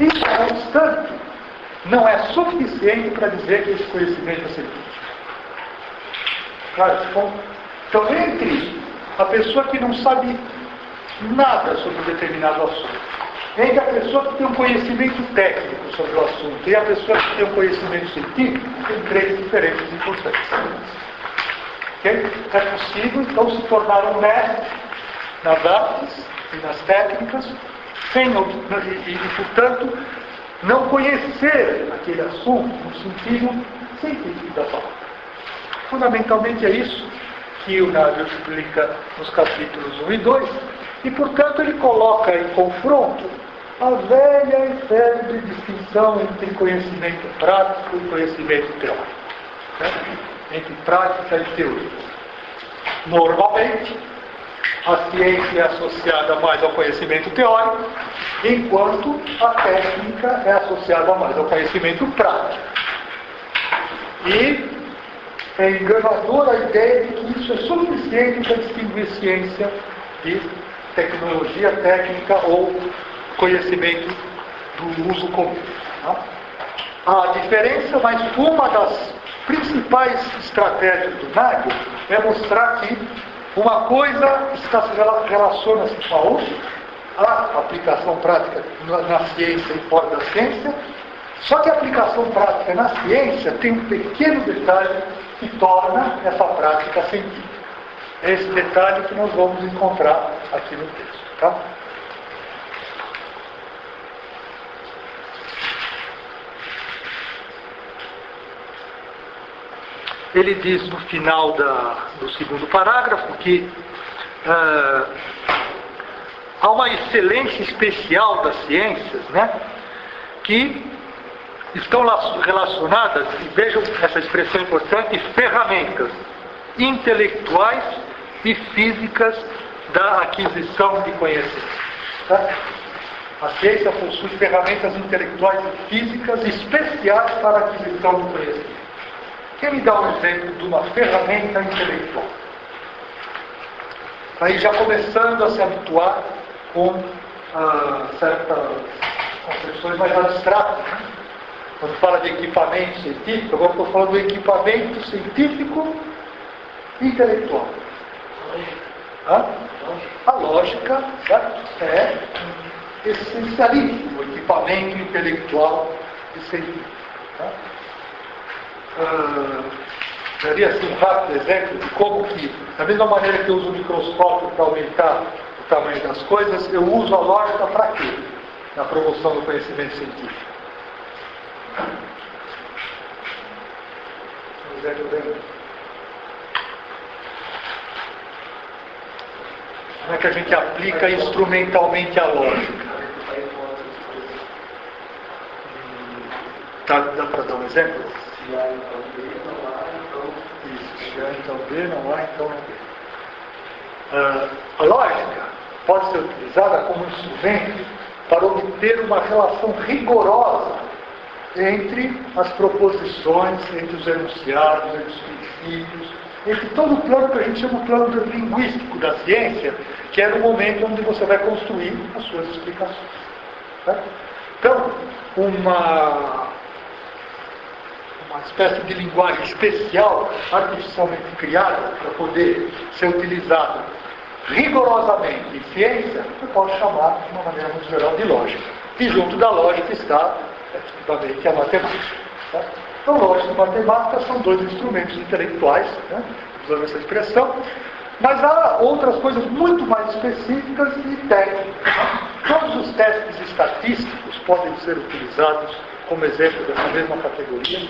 Isso, não obstante, não é suficiente para dizer que esse conhecimento é científico. Claro, então, entre a pessoa que não sabe nada sobre um determinado assunto, entre a pessoa que tem um conhecimento técnico sobre o assunto e a pessoa que tem um conhecimento científico, tem três diferenças importantes. Okay? É possível, então, se tornar um mestre nas artes e nas técnicas, e, portanto, não conhecer aquele assunto no sentido científico da palavra. Fundamentalmente é isso que o Nagel explica nos capítulos 1 e 2, e, portanto, ele coloca em confronto a velha e célebre distinção entre conhecimento prático e conhecimento teórico, né? Entre prática e teoria. Normalmente, a ciência é associada mais ao conhecimento teórico, enquanto a técnica é associada mais ao conhecimento prático. E é enganadora a ideia de que isso é suficiente para distinguir ciência de tecnologia técnica ou conhecimento do uso comum. Tá? A diferença, mas uma das principais estratégias do Nagel é mostrar que uma coisa relaciona-se com a outra, a aplicação prática na ciência e fora da ciência, só que a aplicação prática na ciência tem um pequeno detalhe que torna essa prática científica. É esse detalhe que nós vamos encontrar aqui no texto. Tá? Ele diz no final do segundo parágrafo que há uma excelência especial das ciências, né, que estão relacionadas, e vejam essa expressão importante, ferramentas intelectuais e físicas da aquisição de conhecimento. Tá? A ciência possui ferramentas intelectuais e físicas especiais para a aquisição do conhecimento. Quem me dá um exemplo de uma ferramenta intelectual? Aí já começando a se habituar com certas concepções mais abstratas. Né? Quando fala de equipamento científico, agora estou falando do equipamento científico intelectual. A lógica, certo? É essencialíssimo o equipamento intelectual e científico. Tá? Daria assim um rápido exemplo de como que, da mesma maneira que eu uso o microscópio para aumentar o tamanho das coisas, eu uso a lógica para quê? Na promoção do conhecimento científico. Um exemplo bem... Como é que a gente aplica instrumentalmente a lógica? Dá para dar um exemplo? Se A, então B, não há, então... Isso, se A, então B, não há, então não B. A lógica pode ser utilizada como instrumento para obter uma relação rigorosa entre as proposições, entre os enunciados, entre os princípios, entre todo o plano que a gente chama de plano linguístico da ciência, que é no momento onde você vai construir as suas explicações. Certo? Então, uma espécie de linguagem especial, artificialmente criada, para poder ser utilizada rigorosamente em ciência, você pode chamar, de uma maneira muito geral, de lógica. E junto da lógica está, efetivamente, a matemática. Tá? Então, lógica e matemática são dois instrumentos intelectuais, né, usando essa expressão, mas há outras coisas muito mais específicas e técnicas. Todos os testes estatísticos podem ser utilizados como exemplo dessa mesma categoria.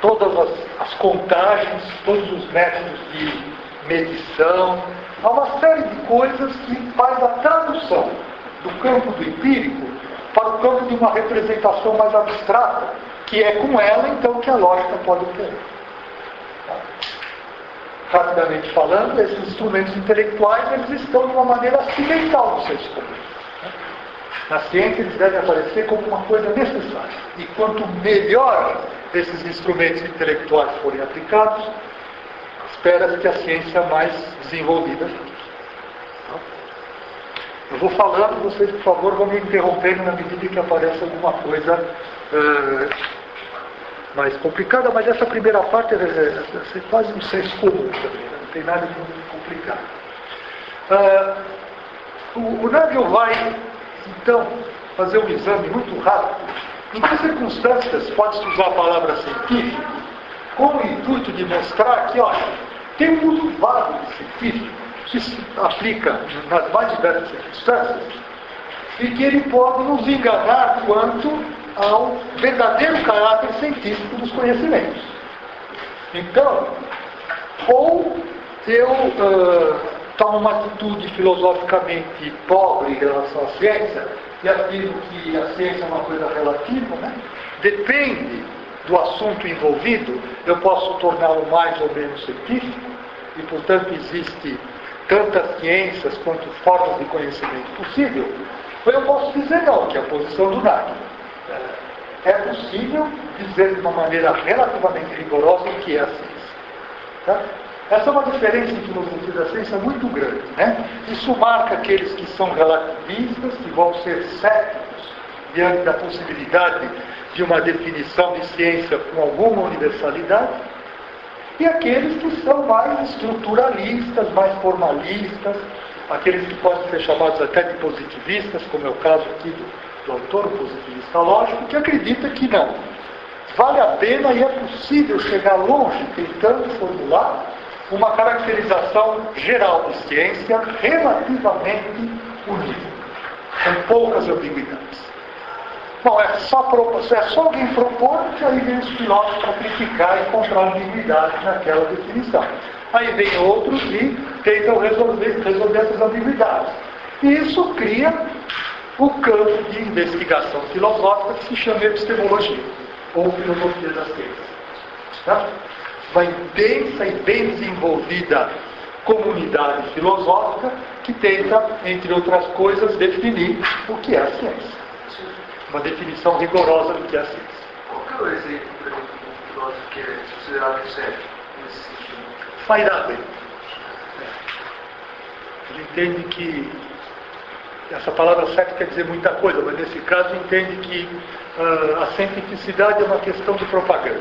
Todas as contagens, todos os métodos de medição, há uma série de coisas que faz a tradução do campo do empírico para o campo de uma representação mais abstrata, que é com ela, então, que a lógica pode operar. Rapidamente falando, esses instrumentos intelectuais, eles estão de uma maneira acidental no seu escopo. Na ciência, eles devem aparecer como uma coisa necessária. E quanto melhor esses instrumentos intelectuais forem aplicados, espera-se que a ciência mais desenvolvida fique. Eu vou falando, vocês, por favor, vão me interrompendo na medida que aparece alguma coisa mais complicada, mas essa primeira parte é quase um senso comum também, né? Não tem nada de muito complicado. O Nagel vai, então, fazer um exame muito rápido. Em que circunstâncias pode-se usar a palavra científico com o intuito de mostrar que, olha, tem um uso vago de científico que se aplica nas mais diversas circunstâncias e que ele pode nos enganar quanto ao verdadeiro caráter científico dos conhecimentos. Então, ou eu tomo uma atitude filosoficamente pobre em relação à ciência e afirmo que a ciência é uma coisa relativa, né? Depende do assunto envolvido, eu posso torná-lo mais ou menos científico e, portanto, existe tantas ciências quanto formas de conhecimento possível. Ou eu posso dizer não, que é a posição do Nagel. É possível dizer de uma maneira relativamente rigorosa o que é a ciência. Tá? Essa é uma diferença em filosofia da ciência muito grande, né? Isso marca aqueles que são relativistas, que vão ser céticos diante da possibilidade de uma definição de ciência com alguma universalidade, e aqueles que são mais estruturalistas, mais formalistas, aqueles que podem ser chamados até de positivistas, como é o caso aqui do autor, o positivista lógico, que acredita que não. Vale a pena e é possível chegar longe tentando formular uma caracterização geral de ciência relativamente unívoca, com poucas ambiguidades. Bom, é só alguém propor que aí vem os filósofos para criticar e encontrar ambiguidade naquela definição. Aí vem outros e tentam resolver essas ambiguidades. E isso cria o campo de investigação filosófica que se chama epistemologia, ou filosofia da ciência. Tá? Uma intensa e bem desenvolvida comunidade filosófica que tenta, entre outras coisas, definir o que é a ciência. Uma definição rigorosa do que é a ciência. Qual que é o exemplo, por exemplo, de um filósofo que é considerado sério nesse sentido? Feyerabend. Ele entende que essa palavra certa quer dizer muita coisa, mas nesse caso entende que a cientificidade é uma questão de propaganda.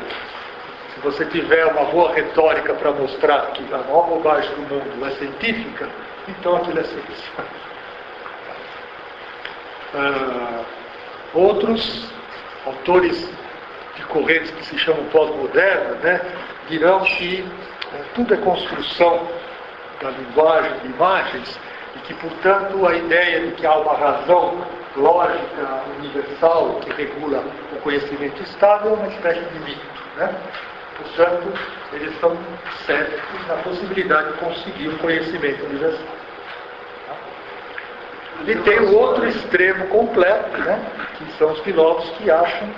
Se você tiver uma boa retórica para mostrar que a maior bobagem do mundo é científica, então aquilo é ciência. Outros autores de correntes que se chamam pós-modernas, né, dirão que tudo é construção da linguagem de imagens e que, portanto, a ideia de que há uma razão lógica universal que regula o conhecimento estável é uma espécie de mito, né? Portanto, eles são céticos na possibilidade de conseguir um conhecimento universal. E tem o outro extremo completo, né? Que são os filósofos que acham,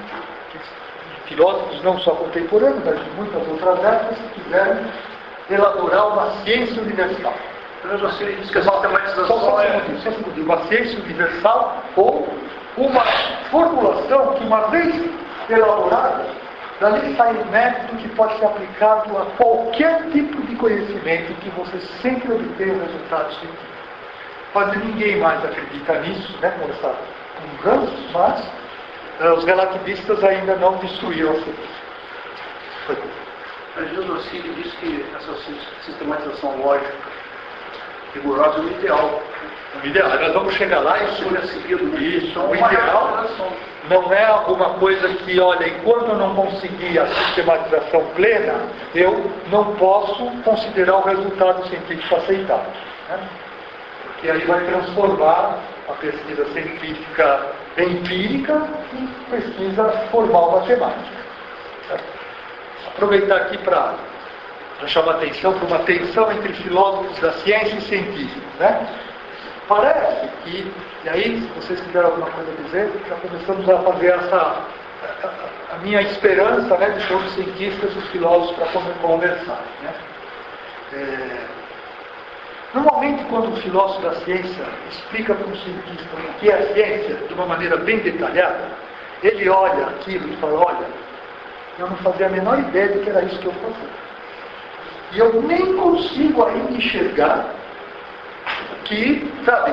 filósofos não só contemporâneos, mas de muitas outras épocas, que quiseram elaborar uma ciência universal. Você diz que a sistematização uma ciência universal ou uma formulação que, uma vez elaborada, dali sai um método que pode ser aplicado a qualquer tipo de conhecimento que você sempre obtenha resultados científicos. Quase ninguém mais acredita nisso, né, com essa mudança, mas os relativistas ainda não destruíram a ciência. A Josocílio diz que essa sistematização lógica rigorosa é o ideal. O ideal, nós vamos chegar lá e sobre a seguido isso. O ideal não é alguma coisa que, olha, enquanto eu não conseguir a sistematização plena, eu não posso considerar o resultado científico aceitável. Né? Porque aí vai transformar a pesquisa científica empírica em pesquisa formal matemática. Certo? Aproveitar aqui para chamar atenção para uma tensão entre filósofos da ciência e científicos, né? Parece que, e aí, se vocês tiverem alguma coisa a dizer, já começamos a fazer a minha esperança, né, de todos os cientistas e os filósofos para conversar, né? Normalmente, quando um filósofo da ciência explica para um cientista o que é a ciência de uma maneira bem detalhada, ele olha aquilo e fala, olha, eu não fazia a menor ideia de que era isso que eu fazia. E eu nem consigo ainda enxergar que, sabe,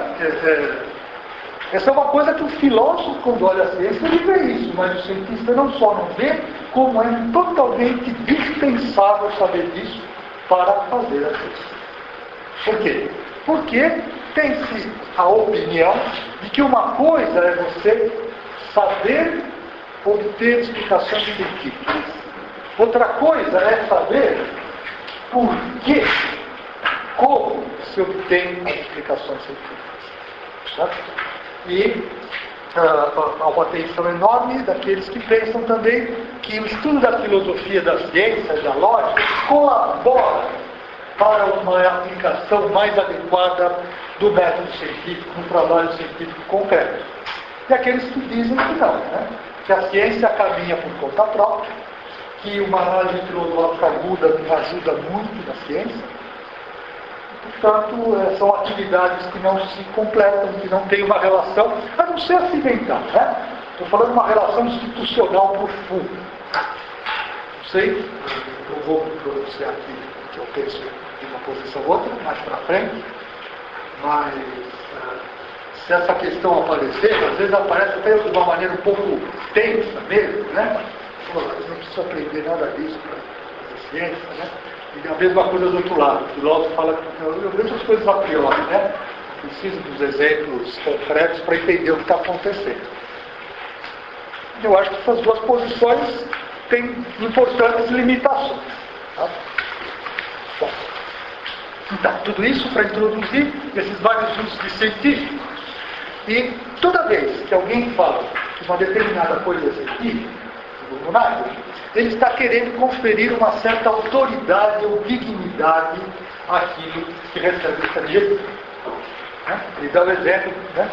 Essa é uma coisa que o filósofo, quando olha a ciência, ele vê isso, mas o cientista não só não vê, como é totalmente dispensável saber disso para fazer a ciência. Por quê? Porque tem-se a opinião de que uma coisa é você saber obter explicações científicas. Outra coisa é saber por que, como se obtém as explicações científicas. Certo? E há uma atenção enorme daqueles que pensam também que o estudo da filosofia, da ciência, da lógica, colabora para uma aplicação mais adequada do método científico, no trabalho científico concreto. E aqueles que dizem que não, né? Que a ciência caminha por conta própria, que uma análise filosófica ajuda muito na ciência. Portanto, são atividades que não se completam, que não têm uma relação, a não ser acidental, né? Estou falando de uma relação institucional profunda. Não sei, eu vou pronunciar aqui que eu penso de uma posição ou outra, mais para frente, mas se essa questão aparecer, às vezes aparece até de uma maneira um pouco tensa mesmo, né? Pô, não precisa aprender nada disso para fazer ciência, né? E a mesma coisa do outro lado. O filósofo fala que eu vejo as coisas a priori, né? Preciso dos exemplos concretos para entender o que está acontecendo. Eu acho que essas duas posições têm importantes limitações. Tá? Bom, então, tudo isso para introduzir esses vários usos de científico. E toda vez que alguém fala que uma determinada coisa é científica, ele está querendo conferir uma certa autoridade ou dignidade àquilo que recebe esse adjetivo. Ele dá o exemplo, né,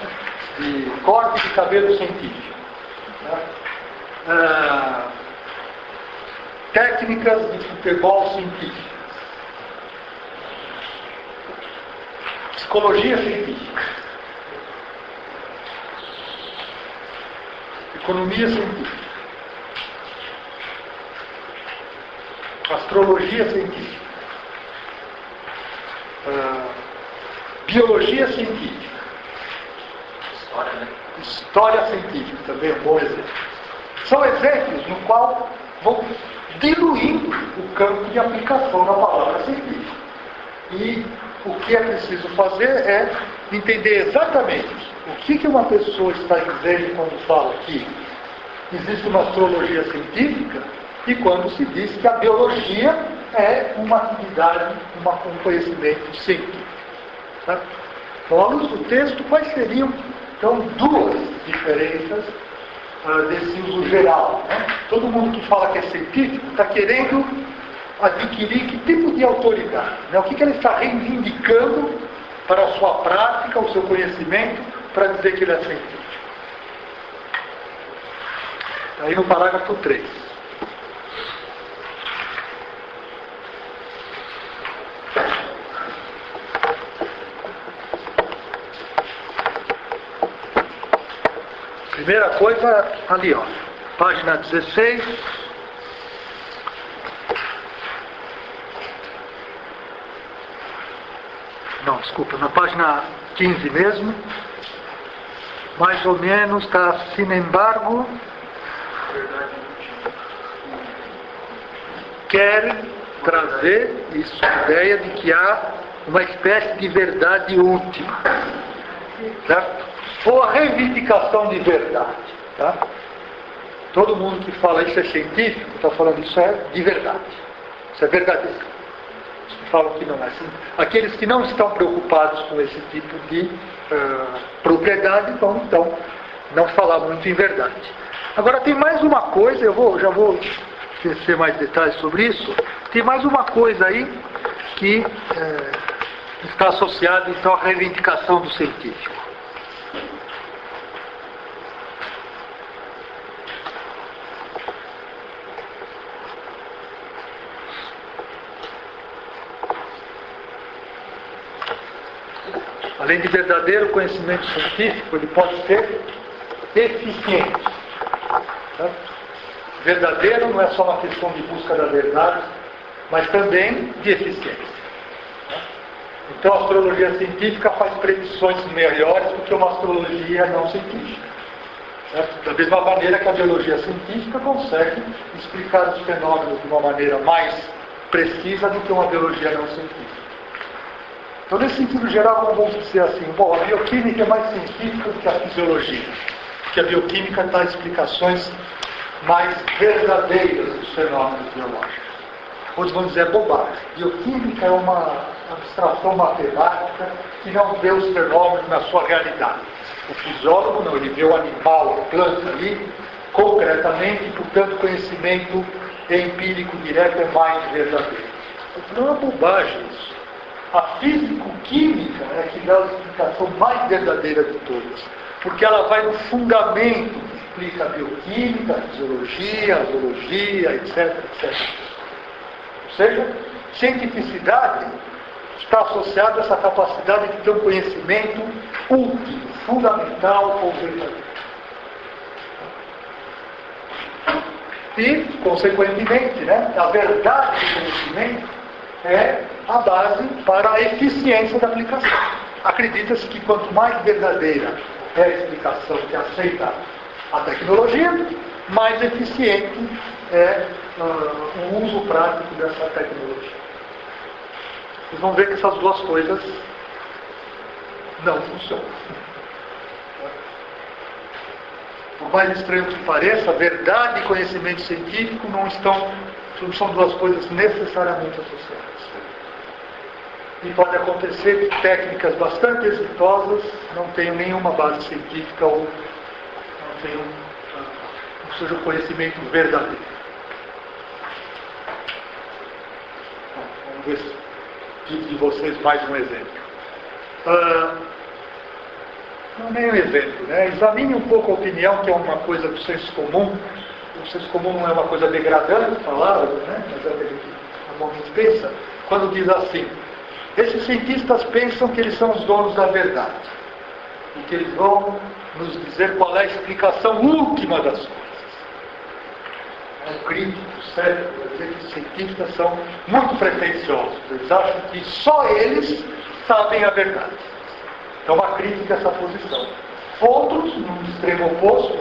de corte de cabelo científico. Técnicas de futebol científico. Psicologia científica. Economia científica. Astrologia científica, biologia científica, história científica também é um bom exemplo. São exemplos no qual vão diluindo o campo de aplicação da palavra científica. E o que é preciso fazer é entender exatamente o que uma pessoa está dizendo quando fala que existe uma astrologia científica e quando se diz que a biologia é uma atividade, um conhecimento científico. Tá? Então, à luz do texto, quais seriam, então, duas diferenças desse uso geral? Né? Todo mundo que fala que é científico está querendo adquirir que tipo de autoridade? Né? O que ele está reivindicando para a sua prática, o seu conhecimento, para dizer que ele é científico? Aí no parágrafo 3. Primeira coisa, ali, ó, página 16. Não, desculpa, na página 15 mesmo. Mais ou menos está, sin embargo, quer trazer isso, a ideia de que há uma espécie de verdade última. Certo? Ou a reivindicação de verdade. Tá? Todo mundo que fala isso é científico, está falando isso é de verdade. Isso é verdadeiro. Os que falam que não é assim. Aqueles que não estão preocupados com esse tipo de propriedade vão, então, não falar muito em verdade. Agora, tem mais uma coisa, já vou esquecer mais detalhes sobre isso. Tem mais uma coisa aí que está associada, então, à reivindicação do científico. Além de verdadeiro conhecimento científico, ele pode ser eficiente. Tá? Verdadeiro não é só uma questão de busca da verdade, mas também de eficiência. Tá? Então a astrologia científica faz predições melhores do que uma astrologia não científica. Certo? Da mesma maneira que a biologia científica consegue explicar os fenômenos de uma maneira mais precisa do que uma biologia não científica. Então, nesse sentido geral, vamos dizer assim, bom, a bioquímica é mais científica do que a fisiologia, porque a bioquímica dá explicações mais verdadeiras dos fenômenos biológicos. Outros vão dizer bobagem. Bioquímica é uma abstração matemática que não vê os fenômenos na sua realidade. O fisiólogo não, ele vê o animal, a planta ali, concretamente, e, portanto, conhecimento empírico direto é mais verdadeiro. Não é bobagem isso. A físico-química é que dá a explicação mais verdadeira de todas, porque ela vai no fundamento que explica a bioquímica, a fisiologia, a zoologia, etc, etc. Ou seja, cientificidade está associada a essa capacidade de ter um conhecimento último, fundamental ou verdadeiro. E, consequentemente, a verdade do conhecimento é a base para a eficiência da aplicação. Acredita-se que quanto mais verdadeira é a explicação que aceita a tecnologia, mais eficiente é o uso prático dessa tecnologia. Vocês vão ver que essas duas coisas não funcionam. Por mais estranho que pareça, verdade e conhecimento científico não são duas coisas necessariamente associadas. E pode acontecer que técnicas bastante exitosas não tenham nenhuma base científica ou não seja um conhecimento verdadeiro. Vamos ver se digo de vocês mais um exemplo. Não é nem um exemplo, Examine um pouco a opinião, que é uma coisa do senso comum. O senso comum não é uma coisa degradante, falar, mas é o que a gente normalmente pensa, quando diz assim: esses cientistas pensam que eles são os donos da verdade e que eles vão nos dizer qual é a explicação última das coisas. Um crítico sério vai dizer que os cientistas são muito pretensiosos. Eles acham que só eles sabem a verdade. Então, uma crítica a essa posição. Outros, no extremo oposto,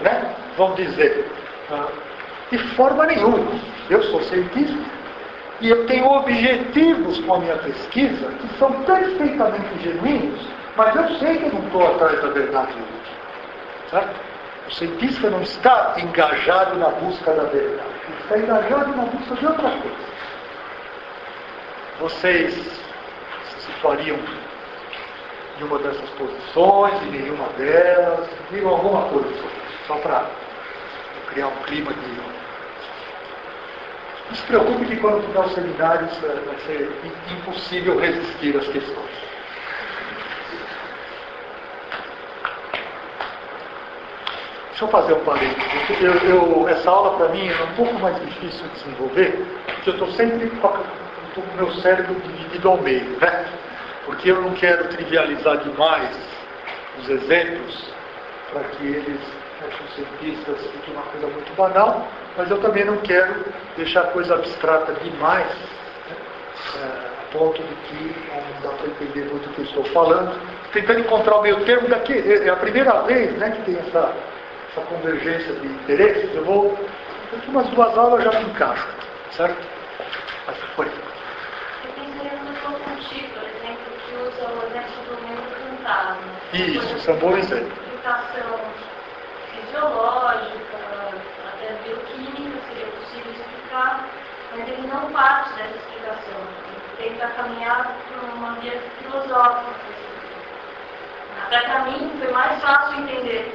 vão dizer: de forma nenhuma, eu sou cientista e eu tenho objetivos com a minha pesquisa que são perfeitamente genuínos, mas eu sei que eu não estou atrás da verdade última. Certo? O cientista não está engajado na busca da verdade, ele está engajado na busca de outra coisa. Vocês se situariam em uma dessas posições, em nenhuma delas? Digam alguma coisa sobre isso, só para criar um clima de... Não se preocupe que quando tiver o seminário vai ser impossível resistir às questões. Deixa eu fazer um parênteses. Essa aula para mim é um pouco mais difícil de desenvolver, porque eu estou sempre com o meu cérebro dividido ao meio, Porque eu não quero trivializar demais os exemplos para que eles, os cientistas, fiquem uma coisa muito banal, mas eu também não quero deixar a coisa abstrata demais, a ponto de que não dá para entender muito o que eu estou falando. Tentando encontrar o meio termo daqui. É a primeira vez que tem essa convergência de interesses. Daqui umas 2 aulas eu já me encaixo, certo? Mas foi. Usa o exemplo do mundo fantasma. Isso, isso é um bom exemplo. Explicação fisiológica, até bioquímica seria possível explicar, mas ele não parte dessa explicação. Ele tenta caminhar por uma via filosófica. Até para mim foi mais fácil entender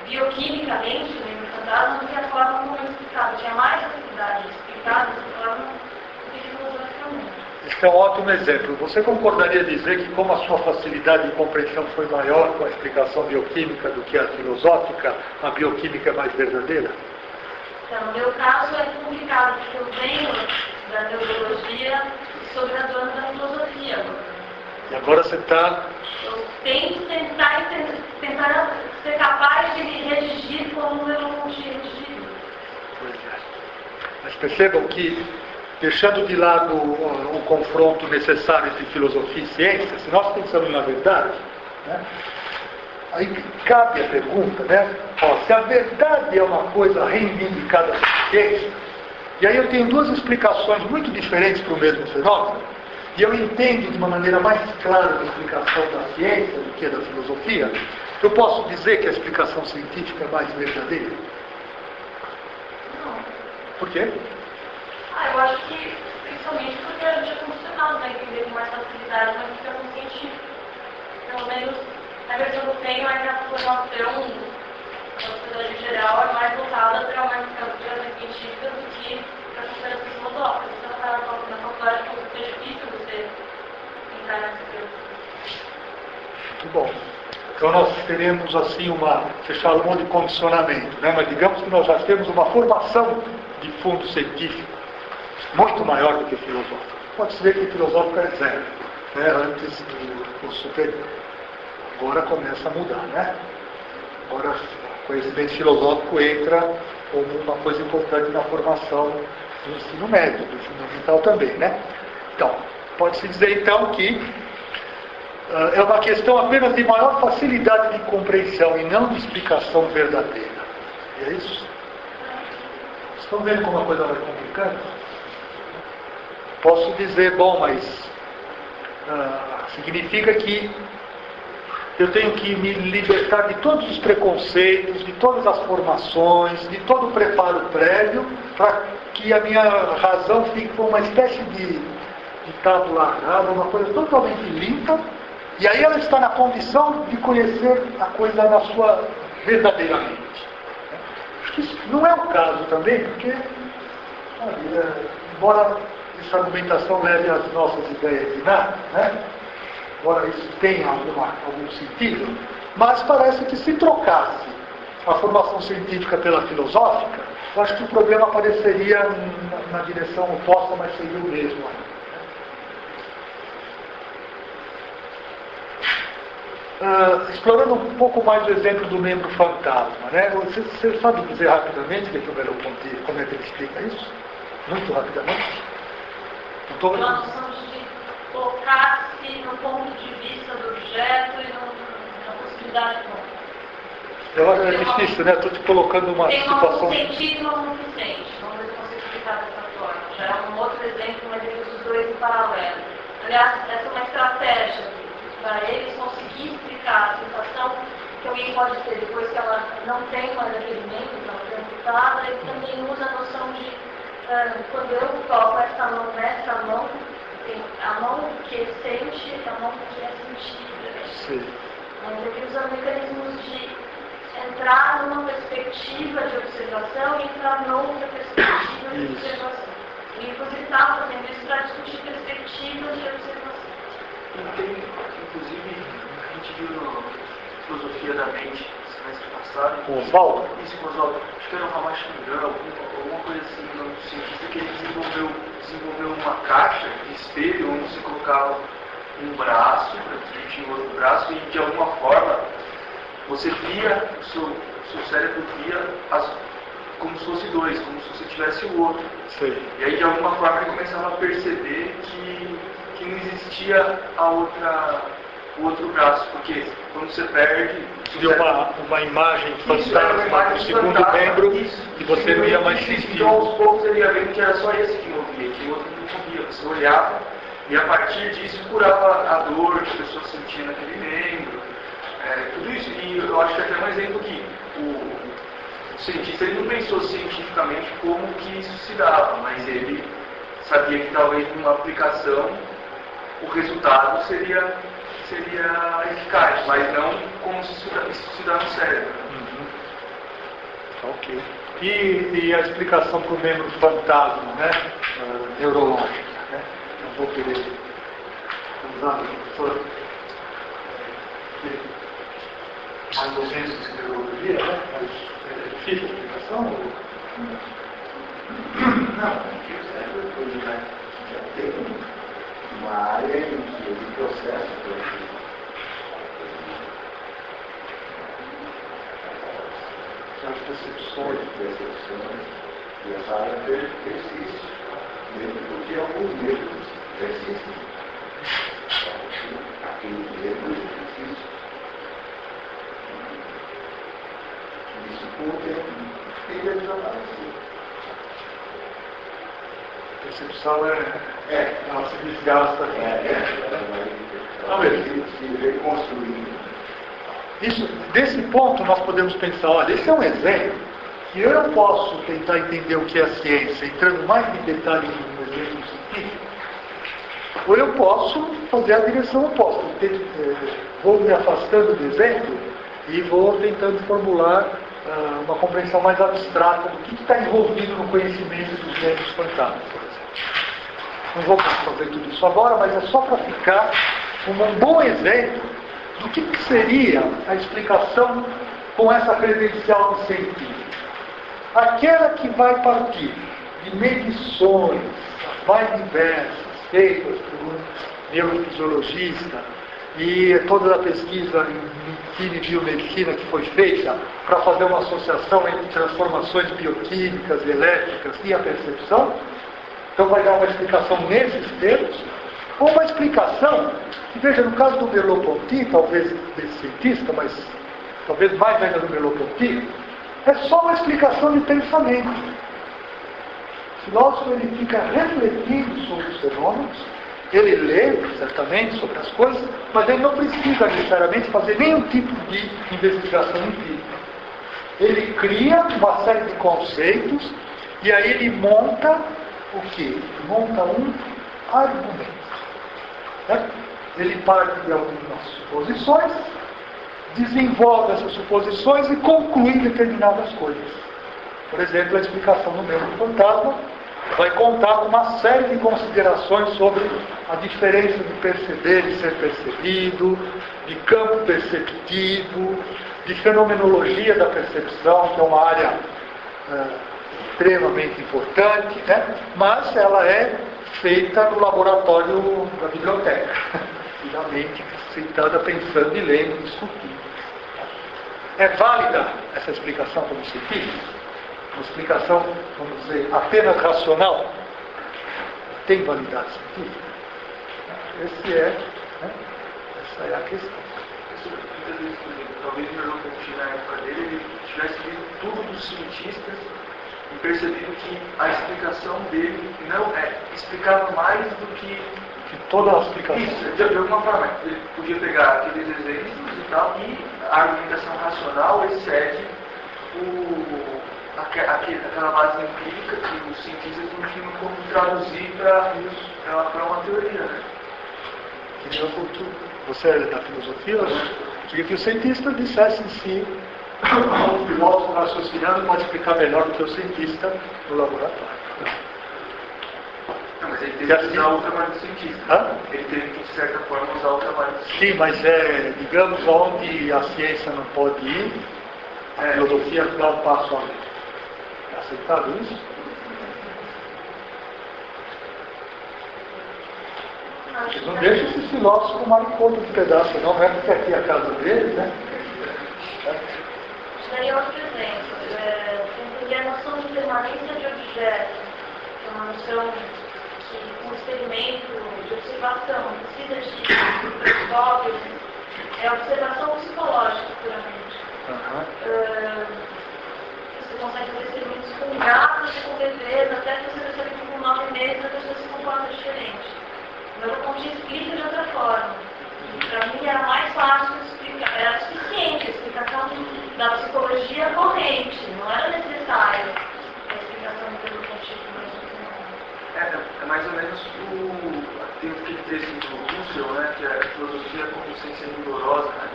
bioquimicamente o mundo fantasma do que a forma como é explicado. Tinha mais facilidade de explicar dessa forma do que filosoficamente. Esse é um ótimo exemplo. Você concordaria dizer que, como a sua facilidade de compreensão foi maior com a explicação bioquímica do que a filosófica, a bioquímica é mais verdadeira? Então, no meu caso é complicado, porque eu venho da neurologia e sou graduando da filosofia agora. E agora você está... Eu tento tentar ser capaz de redigir como eu não tinha redigido. Pois é. Mas percebam que deixando de lado o confronto necessário entre filosofia e ciência, se nós pensamos na verdade, né, aí cabe a pergunta, né? Se a verdade é uma coisa reivindicada pela ciência, e aí eu tenho duas explicações muito diferentes para o mesmo fenômeno, e eu entendo de uma maneira mais clara a explicação da ciência do que a da filosofia, eu posso dizer que a explicação científica é mais verdadeira? Não. Por quê? Eu acho que, principalmente porque a gente é condicionado a entender com mais facilidade uma explicação científica. Pelo menos a versão que eu tenho é que a formação da sociedade geral é mais voltada para uma explicação científica do que para as considerações filosóficas. Então, na faculdade, é difícil você entrar nessa questão. Muito bom. Então nós teremos assim vocês falam de condicionamento, né? Mas digamos que nós já temos uma formação de fundo científico muito maior do que filosófico. Pode-se ver que filosófico é zero, né? Antes do curso superior. Agora começa a mudar, né? Agora o conhecimento filosófico entra como uma coisa importante na formação do ensino médio, do fundamental também, né? Então, pode-se dizer então que é uma questão apenas de maior facilidade de compreensão e não de explicação verdadeira. E é isso? Estão vendo como a coisa vai complicando? Posso dizer, bom, mas significa que eu tenho que me libertar de todos os preconceitos, de todas as formações, de todo o preparo prévio, para que a minha razão fique uma espécie de tábula rasa, uma coisa totalmente limpa, e aí ela está na condição de conhecer a coisa na sua verdadeiramente. Acho que isso não é o caso também, porque, embora essa argumentação leve às nossas ideias de nada, né? Embora isso tenha algum sentido, mas parece que se trocasse a formação científica pela filosófica, eu acho que o problema apareceria na direção oposta, mas seria o mesmo ainda. Explorando um pouco mais o exemplo do membro fantasma, né? Você sabe dizer rapidamente o que o Merleau-Ponty, como é que ele explica isso? Muito rapidamente. Nós somos de colocar-se no ponto de vista do objeto e na possibilidade do mundo. Eu acho que é difícil, né? Estou te colocando uma situação... Tem um sentido não suficiente. Vamos ver se consigo explicar dessa forma. Já é um outro exemplo, mas ele usa os dois em paralelo. Aliás, essa é uma estratégia para eles conseguir explicar a sensação que alguém pode ter depois que ela não tem mais aquele membro, ela foi amputada. Ele também usa a noção de quando eu toco essa mão, tem a mão que sente e a mão que é sentida. Sim. Mas ele usa mecanismos de entrar numa perspectiva de observação e entrar noutra perspectiva de observação. E inclusive está fazendo isso para discutir perspectivas de observação. Inclusive, a gente viu na Filosofia da Mente, semestre passado, com Oswaldo? Isso, com Oswaldo. Acho que era o Ramachandran, alguma coisa assim, um cientista que ele desenvolveu uma caixa de espelho onde se colocava um braço, tinha outro braço, e de alguma forma você via, o seu cérebro via como se fosse dois, como se você tivesse o outro. Sim. E aí de alguma forma ele começava a perceber que não existia o outro braço, porque quando você perde... Deu uma imagem fantástica do segundo membro e você não ia mais sentir. Então aos poucos ele ia vendo que era só esse que movia, que o outro não movia. Você olhava e a partir disso curava a dor que a pessoa sentia naquele membro. Tudo isso. E eu acho que até um exemplo que o cientista ele não pensou cientificamente como que isso se dava, mas ele sabia que talvez numa aplicação o resultado seria eficaz, mas não como isso se dá no cérebro. Ok. E a explicação para o membro fantasma, né? Neurológica, né? Eu vou querer usar o professor mais docentes de neurologia, né? Mas é difícil a explicação? Não, porque o cérebro ele já tem uma área em que ele processa as percepções, e essa área persiste mesmo porque alguns medos persistem. Aqueles medos persistem. Isso tende a desaparecer. A percepção ela se desgasta. Se reconstruindo. Isso, desse ponto nós podemos pensar, olha, esse é um exemplo que eu posso tentar entender o que é a ciência, entrando mais em detalhes no exemplo científico, ou eu posso fazer a direção oposta. Vou me afastando do exemplo e vou tentando formular uma compreensão mais abstrata do que está envolvido no conhecimento dos gêneros fantasmas, por exemplo. Não vou fazer tudo isso agora, mas é só para ficar como um bom exemplo do que seria a explicação com essa credencial do científico. Aquela que vai partir de medições mais diversas, feitas por um neurofisiologista, e toda a pesquisa em biomedicina que foi feita para fazer uma associação entre transformações bioquímicas e elétricas e a percepção, então vai dar uma explicação nesses termos, ou uma explicação que, veja, no caso do Merleau-Ponty, talvez desse cientista, mas talvez mais ainda do Merleau-Ponty, é só uma explicação de pensamento. O filósofo ele fica refletindo sobre os fenômenos, ele lê, certamente, sobre as coisas, mas ele não precisa necessariamente fazer nenhum tipo de investigação empírica. Ele cria uma série de conceitos e aí ele monta o quê? Monta um argumento. Ele parte de algumas suposições, desenvolve essas suposições e conclui determinadas coisas. Por exemplo, a explicação do mesmo fantasma vai contar uma série de considerações sobre a diferença de perceber e ser percebido, de campo perceptivo, de fenomenologia da percepção, que é uma área extremamente importante, né? Mas ela é feita no laboratório da biblioteca, da mente sentada pensando e lendo e discutindo. É válida essa explicação como científica? Uma explicação, vamos dizer, apenas racional? Tem validade científica? Essa é a questão. Talvez o Merleau-Ponty, na época dele, ele tivesse lido tudo dos cientistas e percebido que a explicação dele não explicava mais do que toda a explicação. Isso, de alguma forma, ele podia pegar aqueles exemplos e tal, e a argumentação racional excede aquela base empírica que os cientistas não tinham como traduzir para uma teoria, né? Você é da filosofia, né? Queria que o cientista dissesse em si, o filósofo raciocinando pode explicar melhor do que o cientista no laboratório. Não, mas ele teve que usar o trabalho do cientista. Ele teve que, de certa forma, usar o trabalho do cientista. Sim, mas digamos, onde a ciência não pode ir, a filosofia dá um passo além. É aceitável isso? Eles não deixam esses filósofos tomarem conta de pedaço, não é porque aqui é a casa deles, né? Daria outro exemplo. Entender a noção de permanência de objeto, que é uma noção que um experimento de observação precisa de protocolo, é observação psicológica, puramente. Você consegue fazer experimentos com gatos e com bebês, até que você percebe que com 9 meses a pessoa se comporta diferente. Mas eu Ponty explica de outra forma. E para mim era mais fácil explicar, era suficiente a explicação da psicologia corrente, não era necessário a explicação do Ponty. É mais ou menos tem aquele texto do Russell, né, que é a filosofia como ciência rigorosa, né,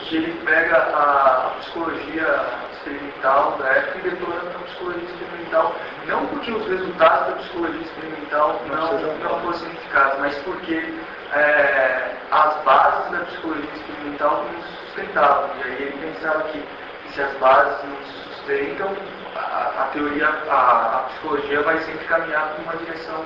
que ele pega a psicologia experimental da época e detona a psicologia experimental, não porque os resultados da psicologia experimental não fossem eficazes, mas porque as bases da psicologia experimental não se sustentavam. E aí ele pensava que se as bases não se sustentam, a teoria, a psicologia vai sempre caminhar para uma direção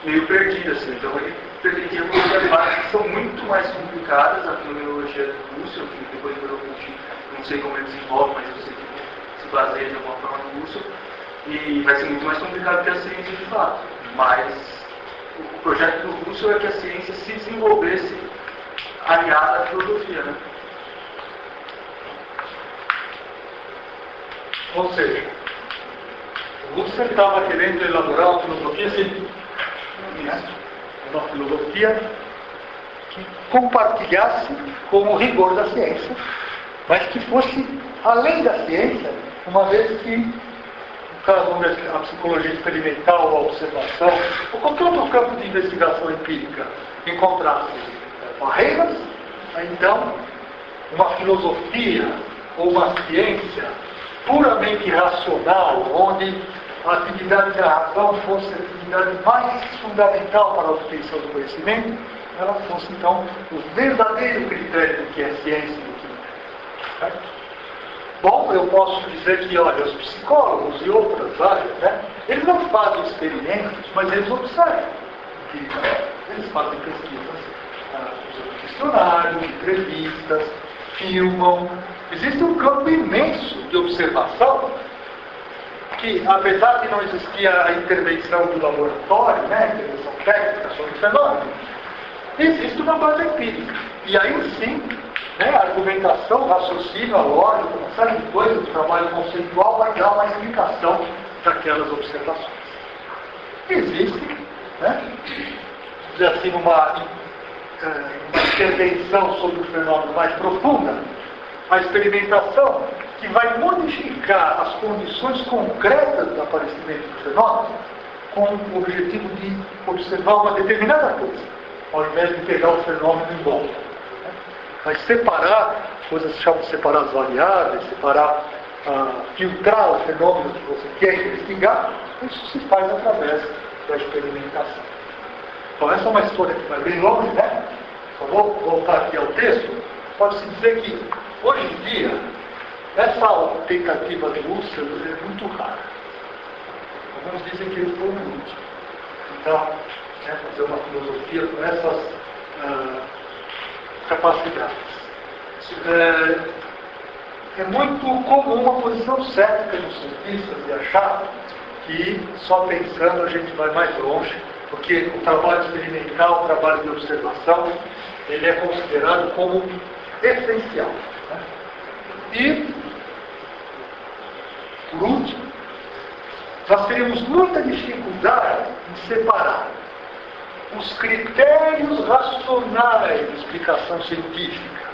meio perdida, assim. Então ele pretendia colocar as bases que são muito mais complicadas, a fenomenologia do Russell, que depois do Merleau-Ponty, não sei como ele desenvolve, mas eu sei que se baseia de alguma forma no Russell, E vai ser muito mais complicado que a ciência de fato. Mas o projeto do Russell é que a ciência se desenvolvesse aliada à filosofia, né? Ou seja, o Russell estava querendo elaborar uma filosofia científica, né? Uma filosofia que compartilhasse com o rigor da ciência, mas que fosse além da ciência, uma vez que, no caso da psicologia experimental, a observação, ou qualquer outro campo de investigação empírica, encontrasse barreiras, então uma filosofia ou uma ciência puramente racional, onde a atividade da razão fosse a atividade mais fundamental para a obtenção do conhecimento, ela fosse então o verdadeiro critério do que é ciência e do que não é. Certo? Bom, eu posso dizer que, olha, os psicólogos e outras áreas, né, eles não fazem experimentos, mas eles observam. Eles fazem pesquisas, usam questionários, entrevistas, filmam. Existe um campo imenso de observação que, apesar de não existir a intervenção do laboratório, né, a intervenção técnica sobre o fenômeno, existe uma base empírica. E aí sim, né, a argumentação, o raciocínio, a lógica, uma série de coisas, o trabalho conceitual vai dar uma explicação daquelas observações. Existe, né, assim, uma intervenção sobre o fenômeno mais profunda, a experimentação que vai modificar as condições concretas do aparecimento do fenômeno com o objetivo de observar uma determinada coisa, ao invés de pegar o fenômeno em volta. Vai separar, coisas que chamam de separar as variáveis, filtrar o fenômeno que você quer investigar. Isso se faz através da experimentação. Então essa é uma história que vai bem longe, né? Só vou voltar aqui ao texto. Pode-se dizer que, hoje em dia, essa tentativa do Husserl é muito rara. Alguns dizem que ele foi o último. Então, né, fazer uma filosofia com essas capacidades. É muito comum uma posição cética dos cientistas de achar que só pensando a gente vai mais longe, porque o trabalho experimental, o trabalho de observação, ele é considerado como essencial. Né? E, por último, nós teríamos muita dificuldade em separar os critérios racionais de explicação científica,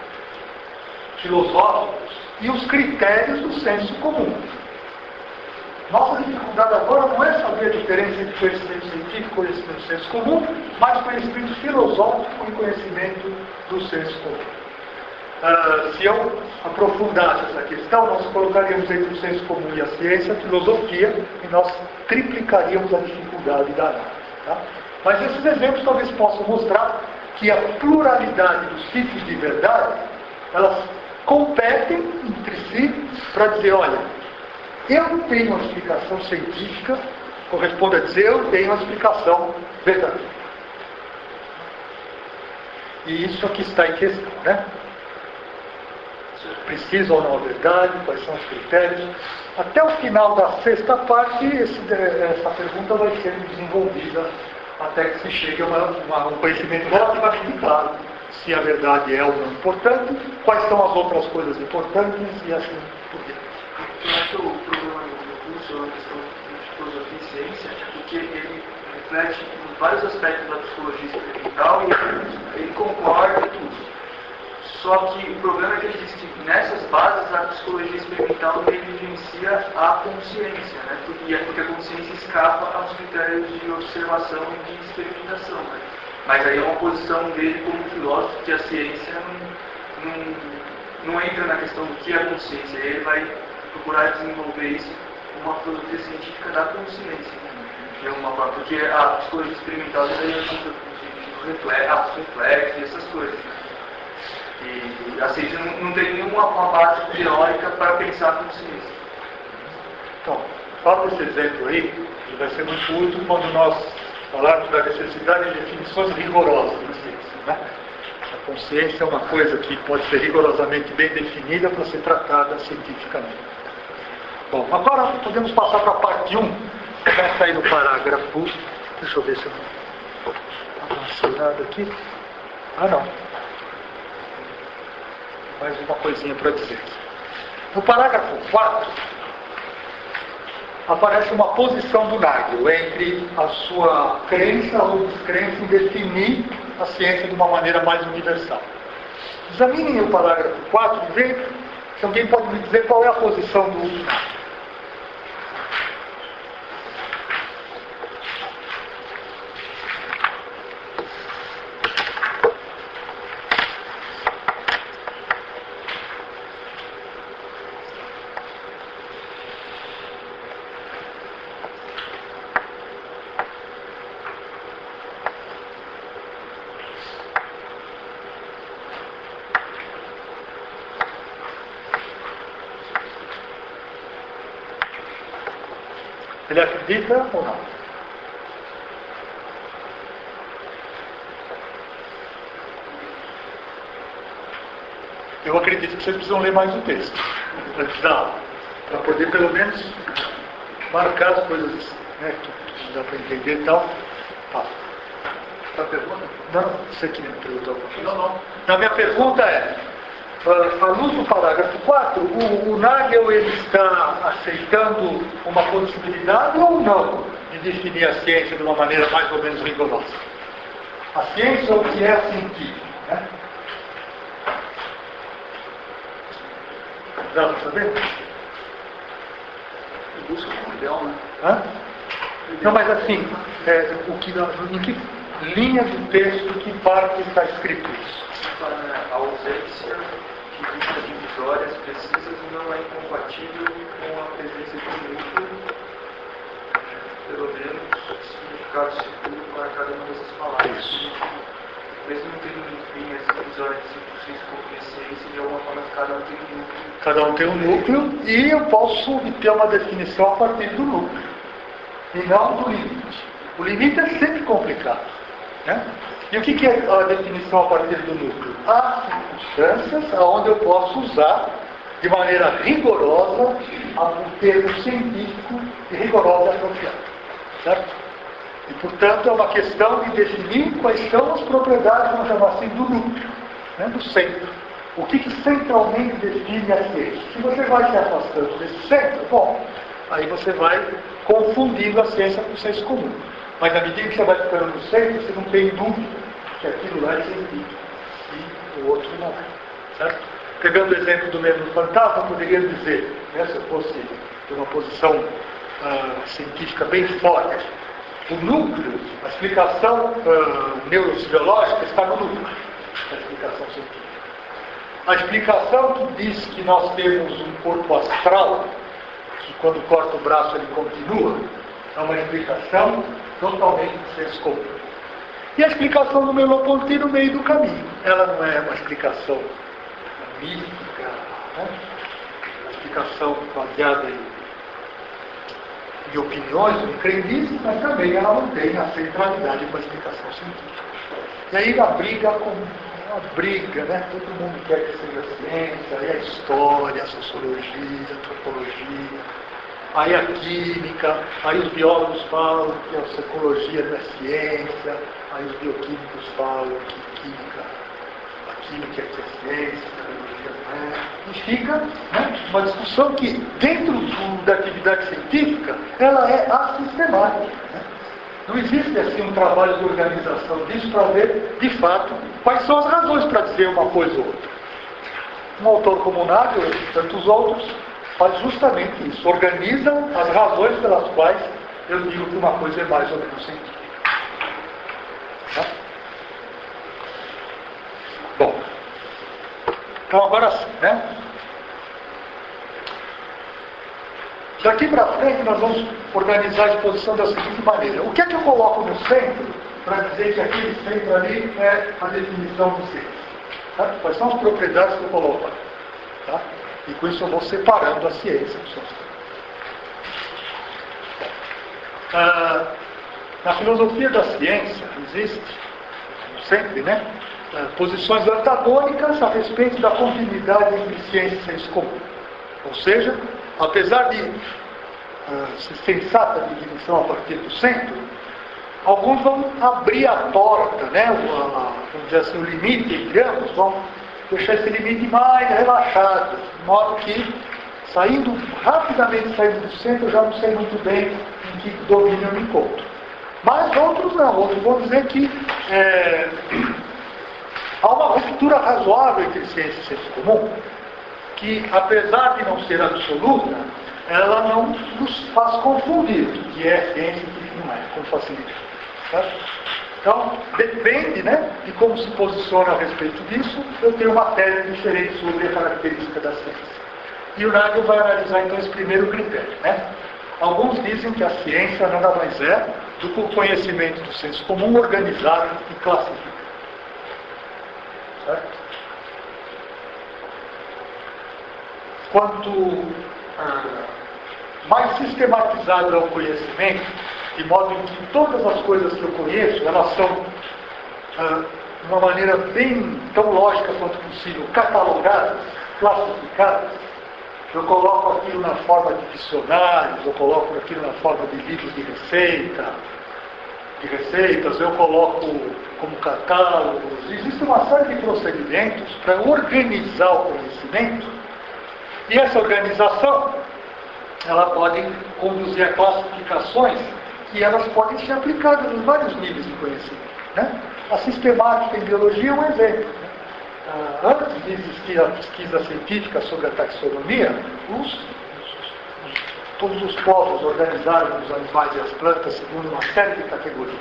filosóficos, e os critérios do senso comum. Nossa dificuldade agora não é saber a diferença entre conhecimento científico e conhecimento do senso comum, mas conhecimento filosófico e conhecimento do senso comum. Se eu aprofundasse essa questão, nós colocaríamos entre o senso comum e a ciência a filosofia e nós triplicaríamos a dificuldade da análise. Tá? Mas esses exemplos talvez possam mostrar que a pluralidade dos tipos de verdade, elas competem entre si para dizer, olha, eu tenho uma explicação científica, corresponde a dizer, eu tenho uma explicação verdadeira. E isso aqui está em questão, né? Precisa ou não a verdade, quais são os critérios. Até o final da sexta parte, essa pergunta vai ser desenvolvida até que se chegue a um conhecimento relativamente claro se a verdade é ou não importante, quais são as outras coisas importantes e assim por diante. Eu acho que o problema do curso é uma questão de filosofia e ciência, porque ele reflete em vários aspectos da psicologia experimental e ele concorda em tudo. Só que o problema é que ele diz que nessas bases a psicologia experimental negligencia a consciência, né? Porque a consciência escapa aos critérios de observação e de experimentação. Né? Mas aí é uma posição dele como filósofo que a ciência não entra na questão do que é a consciência. Ele vai procurar desenvolver isso como uma filosofia científica da consciência. De alguma forma, porque a psicologia experimental daí ajuda atos reflexos e essas coisas. E a ciência não tem nenhuma base teórica para pensar a consciência. Então, só esse exemplo aí, ele vai ser muito útil quando nós falarmos da necessidade de definições rigorosas na ciência. Né? A consciência é uma coisa que pode ser rigorosamente bem definida para ser tratada cientificamente. Bom, agora podemos passar para a parte 1. Começa aí no parágrafo. Deixa eu ver se eu não avancei nada aqui. Ah, não. Mais uma coisinha para dizer. No parágrafo 4, aparece uma posição do Nagel entre a sua crença ou descrença em definir a ciência de uma maneira mais universal. Examinem o parágrafo 4 e vejam se alguém pode me dizer qual é a posição do Nagel. Ele acredita ou não? Eu acredito que vocês precisam ler mais o texto antes da aula, para poder pelo menos marcar as coisas, né, que dá para entender e tal. Tá. Tá a pergunta? Não, você que me perguntou. Não. A minha pergunta é, à luz do parágrafo 4, o Nagel ele está aceitando uma possibilidade ou não de definir a ciência de uma maneira mais ou menos rigorosa? A ciência é o que é científico, né? Dá para saber? Busca um ideal, né? Hã? Não, mas assim, em que linha do texto, que parte está escrito isso? A ausência de vistas divisórias precisas não é incompatível com a presença de um núcleo, pelo menos significado seguro para cada uma dessas palavras. Isso. Mesmo não tendo linhas divisórias de consciência, de alguma forma cada um tem um núcleo. Cada um tem um núcleo e eu posso obter uma definição a partir do núcleo e não do limite. O limite é sempre complicado, né? E o que é a definição a partir do núcleo? Há circunstâncias onde eu posso usar de maneira rigorosa um termo científico e rigorosa e apropriado, certo? E, portanto, é uma questão de definir quais são as propriedades, vamos chamar assim, do núcleo, né, do centro. O que centralmente define a ciência? Se você vai se afastando desse centro, bom, aí você vai confundindo a ciência com o senso comum. Mas à medida que você vai ficando no centro, você não tem dúvida que aquilo lá é científico e o outro não é. Certo? Pegando o exemplo do mesmo fantasma, eu poderia dizer, né, se eu fosse ter uma posição científica bem forte, o núcleo, a explicação neurofisiológica está no núcleo da explicação científica. A explicação que diz que nós temos um corpo astral, que quando corta o braço ele continua, é uma explicação totalmente de senso comum. E a explicação do Merleau-Ponty no meio do caminho. Ela não é uma explicação mística, né? Uma explicação baseada em opiniões, em crendices, mas também ela não tem a centralidade com a explicação científica. E aí a briga, né? Todo mundo quer que seja ciência, aí a história, a sociologia, a antropologia, aí a química, aí os biólogos falam que a psicologia não é ciência, aí os bioquímicos falam que a química é ciência, a biologia não é. E fica, né, uma discussão que, dentro da atividade científica, ela é assistemática, né? Não existe assim um trabalho de organização disso para ver, de fato, quais são as razões para dizer uma coisa ou outra. Um autor como o Nagel e tantos outros faz justamente isso, organiza as razões pelas quais eu digo que uma coisa é mais ou menos científica. Tá? Bom, então agora sim, né? Daqui para frente nós vamos organizar a exposição da seguinte maneira. O que é que eu coloco no centro para dizer que aquele centro ali é a definição do centro? Tá? Quais são as propriedades que eu coloco ali? Tá? E com isso eu vou separando a ciência dos seus campos. Na filosofia da ciência existe, sempre, né, posições antagônicas a respeito da continuidade entre ciência e senso comum. Ou seja, apesar de ser sensata a definição a partir do centro, alguns vão abrir a porta, né? Vamos dizer assim, o limite entre ambos, vão deixar esse limite mais relaxado, de modo que, rapidamente saindo do centro, eu já não sei muito bem em que domínio eu me encontro. Mas outros não, outros vão dizer que há uma ruptura razoável entre ciência e senso comum, que apesar de não ser absoluta, ela não nos faz confundir o que é ciência e o que não é, com facilidade. Certo? Então, depende, né, de como se posiciona a respeito disso, eu tenho uma tese diferente sobre a característica da ciência. E o Nagel vai analisar então esse primeiro critério, né? Alguns dizem que a ciência nada mais é do que o conhecimento do senso comum organizado e classificado. Certo? Quanto mais sistematizado é o conhecimento, de modo que todas as coisas que eu conheço, elas são, de uma maneira bem tão lógica quanto possível, catalogadas, classificadas, eu coloco aquilo na forma de dicionários, eu coloco aquilo na forma de livros de receitas, eu coloco como catálogos. Existe uma série de procedimentos para organizar o conhecimento, e essa organização ela pode conduzir a classificações que elas podem ser aplicadas em vários níveis de conhecimento, né? A sistemática em biologia é um exemplo, né? Antes de existir a pesquisa científica sobre a taxonomia, todos os povos organizaram os animais e as plantas segundo uma série de categorias.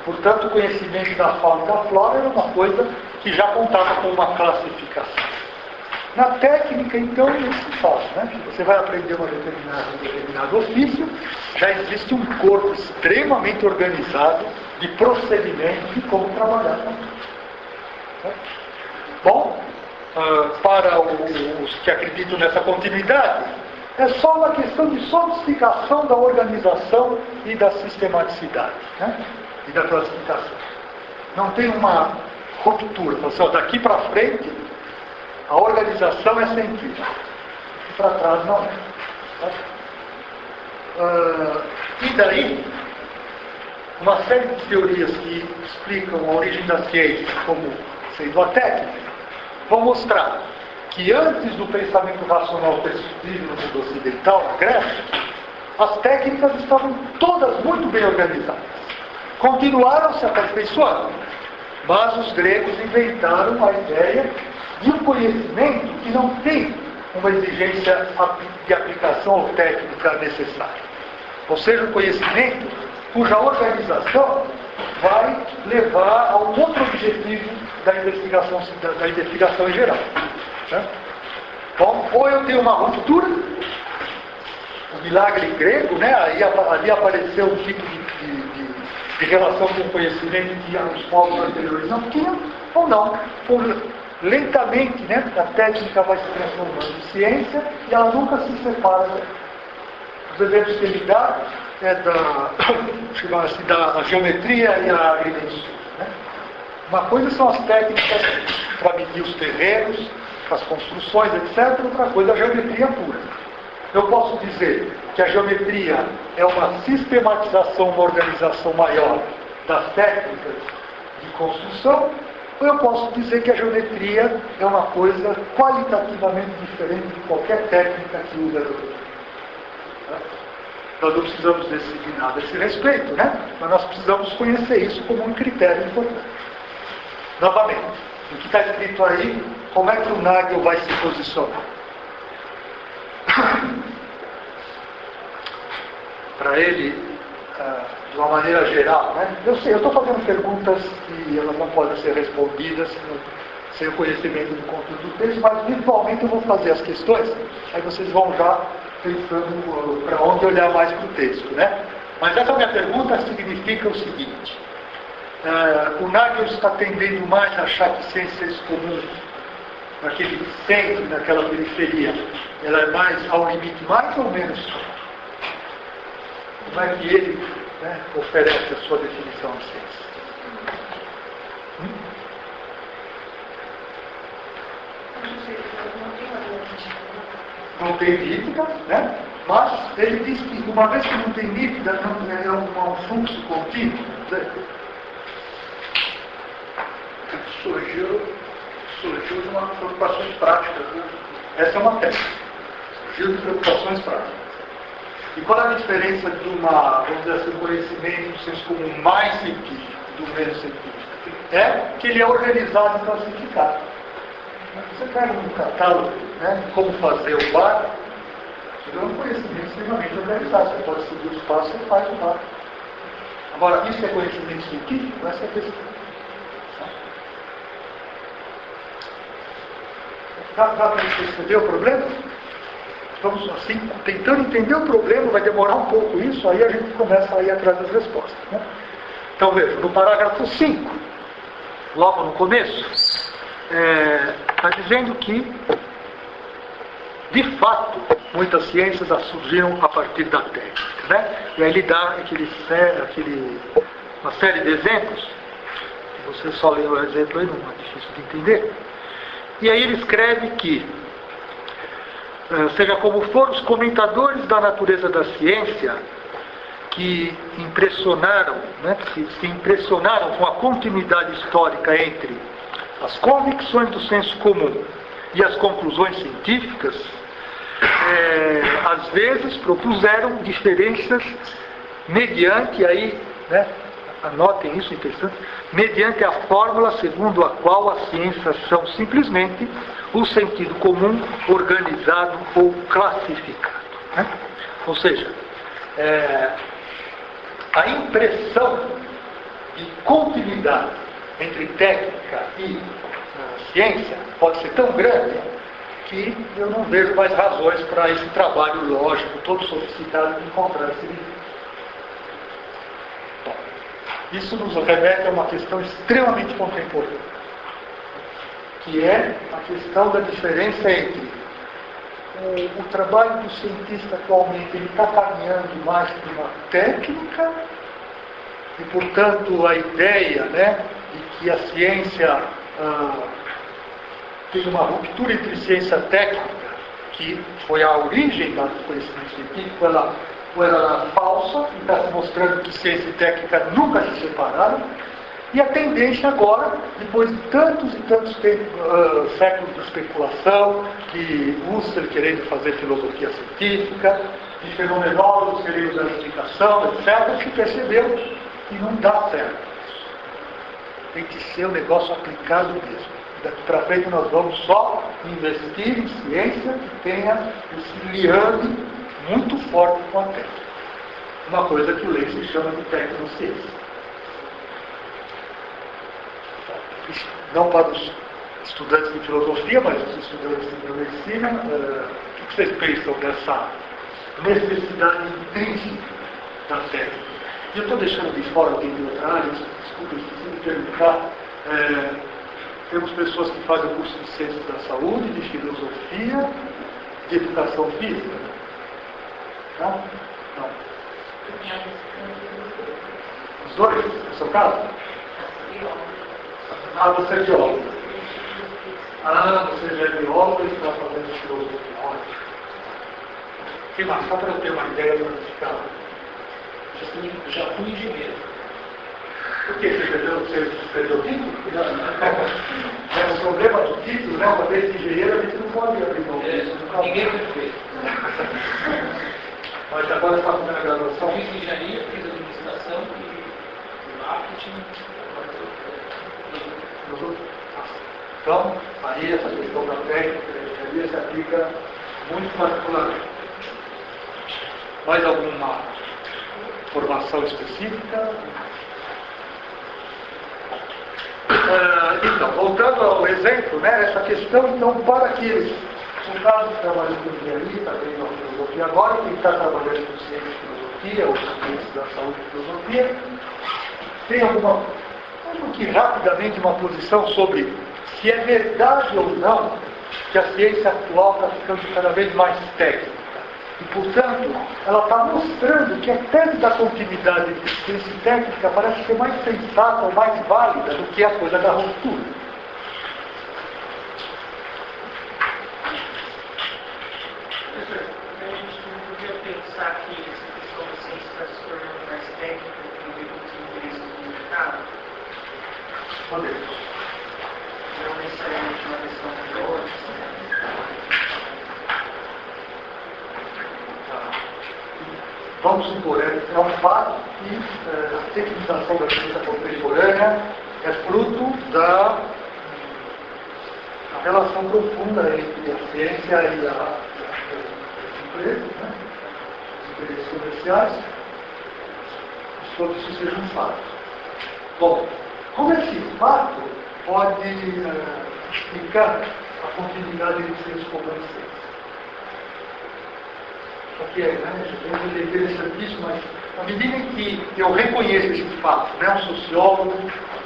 Portanto, o conhecimento da fauna e da flora era uma coisa que já contava com uma classificação. Na técnica, então, isso se faz, né? Você vai aprender um determinado ofício, já existe um corpo extremamente organizado de procedimentos de como trabalhar com aquilo. Bom, para os que acreditam nessa continuidade, é só uma questão de sofisticação da organização e da sistematicidade, né? E da classificação. Não tem uma ruptura. Então, daqui para frente, a organização é científica. E para trás não é. Tá? E daí, uma série de teorias que explicam a origem da ciência como sendo a técnica, vão mostrar que antes do pensamento racional ter surgido no mundo ocidental, na Grécia, as técnicas estavam todas muito bem organizadas. Continuaram se aperfeiçoando, mas os gregos inventaram a ideia de um conhecimento que não tem uma exigência de aplicação ou técnica necessária. Ou seja, um conhecimento cuja organização vai levar a um outro objetivo da investigação em geral. Né? Bom, ou eu tenho uma ruptura, o milagre grego, né? Ali apareceu um tipo de relação com o conhecimento que os povos anteriores não tinham, ou não. Lentamente, né? A técnica vai se transformando em ciência e ela nunca se separa. Os exemplos que ele dá é da geometria e a agrimensura. Né? Uma coisa são as técnicas para medir os terrenos, as construções, etc. Outra coisa é a geometria pura. Eu posso dizer que a geometria é uma sistematização, uma organização maior das técnicas de construção, ou eu posso dizer que a geometria é uma coisa qualitativamente diferente de qualquer técnica que usa a geometria. Nós não precisamos decidir nada a esse respeito, né? Mas nós precisamos conhecer isso como um critério importante. Novamente, o que está escrito aí, como é que o Nagel vai se posicionar? Para ele, de uma maneira geral, né? Eu sei, eu estou fazendo perguntas que elas não podem ser respondidas sem o conhecimento do conteúdo do texto, mas virtualmente eu vou fazer as questões, aí vocês vão já pensando para onde olhar mais para o texto, né? Mas essa minha pergunta significa o seguinte: o Nagel está tendendo mais a achar que ciência comum, naquele centro, naquela periferia, ela é mais ao limite, mais ou menos? Como é que ele, né, oferece a sua definição de ciência? não tem nítida, né? Mas ele diz que uma vez que não tem nítida, não é um fluxo contínuo. Né? Surgiu de uma preocupações práticas, né? Essa é uma técnica. Surgiu de preocupações práticas. E qual é a diferença de vamos dizer assim, conhecimento do senso comum mais científico do menos científico? É que ele é organizado e classificado. Você pega um catálogo, né, de como fazer o bar, você é um conhecimento extremamente organizado. Você pode seguir os passos e faz o bar. Agora, isso é conhecimento científico? Essa é a questão. Dá para perceber o problema? Vamos assim, tentando entender o problema, vai demorar um pouco isso, aí a gente começa a ir atrás das respostas. Né? Então veja, no parágrafo 5, logo no começo, está dizendo que, de fato, muitas ciências surgiram a partir da técnica. Né? E aí ele dá uma série de exemplos, que você só leu o exemplo aí, não é difícil de entender. E aí ele escreve que, seja como for, os comentadores da natureza da ciência que impressionaram, né, se impressionaram com a continuidade histórica entre as convicções do senso comum e as conclusões científicas, às vezes propuseram diferenças mediante, aí, né, anotem isso, interessante, mediante a fórmula segundo a qual as ciências são simplesmente o sentido comum organizado ou classificado. Né? Ou seja, a impressão de continuidade entre técnica e ciência pode ser tão grande que eu não vejo mais razões para esse trabalho lógico, todo sofisticado, de encontrar esse livro. Isso nos remete a uma questão extremamente contemporânea, que é a questão da diferença entre o trabalho do cientista atualmente, ele está caminhando mais para uma técnica, e portanto a ideia, né, de que a ciência tem uma ruptura entre ciência técnica, que foi a origem do conhecimento científico, ou ela era falsa, e está se mostrando que ciência e técnica nunca se separaram, e a tendência agora, depois de tantos e tantos séculos de especulação, de Husserl querendo fazer filosofia científica, de fenomenólogos querendo usar explicação, etc., se percebeu que não dá certo. Tem que ser um negócio aplicado mesmo. Daqui para frente nós vamos só investir em ciência que tenha esse liame muito forte com a técnica. Uma coisa que o Leibniz chama de tecnociência. Não para os estudantes de filosofia, mas os estudantes de medicina, o que vocês pensam dessa necessidade intrínseca da técnica? E eu estou deixando de fora alguém de outra área, desculpa, esqueci de perguntar. Temos pessoas que fazem o curso de Ciências da Saúde, de Filosofia, de Educação Física. Não? Não. Os dois, no seu caso? Ah, você é biólogo. Ah, você já é biólogo e está fazendo filosofia. Ótimo. Que mais? Só para eu ter uma ideia para ficar. Já fui engenheiro. Por que você perdeu o título? É o problema do título, né? Uma vez de engenheiro, a gente não pode abrir mão disso. Ninguém é perfeito. Mas agora está fazendo a graduação. Fiz engenharia, fiz administração e marketing. Então, aí essa questão da técnica da engenharia se aplica muito particularmente. Mais alguma formação específica? Então, voltando ao exemplo, né, essa questão, então, para aqueles, no caso que trabalham com engenharia, está vendo a filosofia agora, quem está trabalhando com ciência de filosofia, ou ciência da saúde e filosofia, tem alguma, que rapidamente, uma posição sobre se é verdade ou não que a ciência atual está ficando cada vez mais técnica. E, portanto, ela está mostrando que a tese da continuidade entre ciência e técnica parece ser mais sensata ou mais válida do que a coisa da ruptura. pensar que essa questão da ciência está se tornando mais técnica devido aos interesses do mercado? Podemos. Não necessariamente uma questão teórica. Vamos supor, é um fato que a tecnização da ciência contemporânea é fruto da relação profunda entre a ciência e as empresas, né? Os interesses comerciais. Todos isso seja um fato. Bom, como esse fato pode explicar a continuidade de ciências como a ciência? Ok, né? É interessantíssimo, mas à medida em que eu reconheço esse fato, né? Um sociólogo,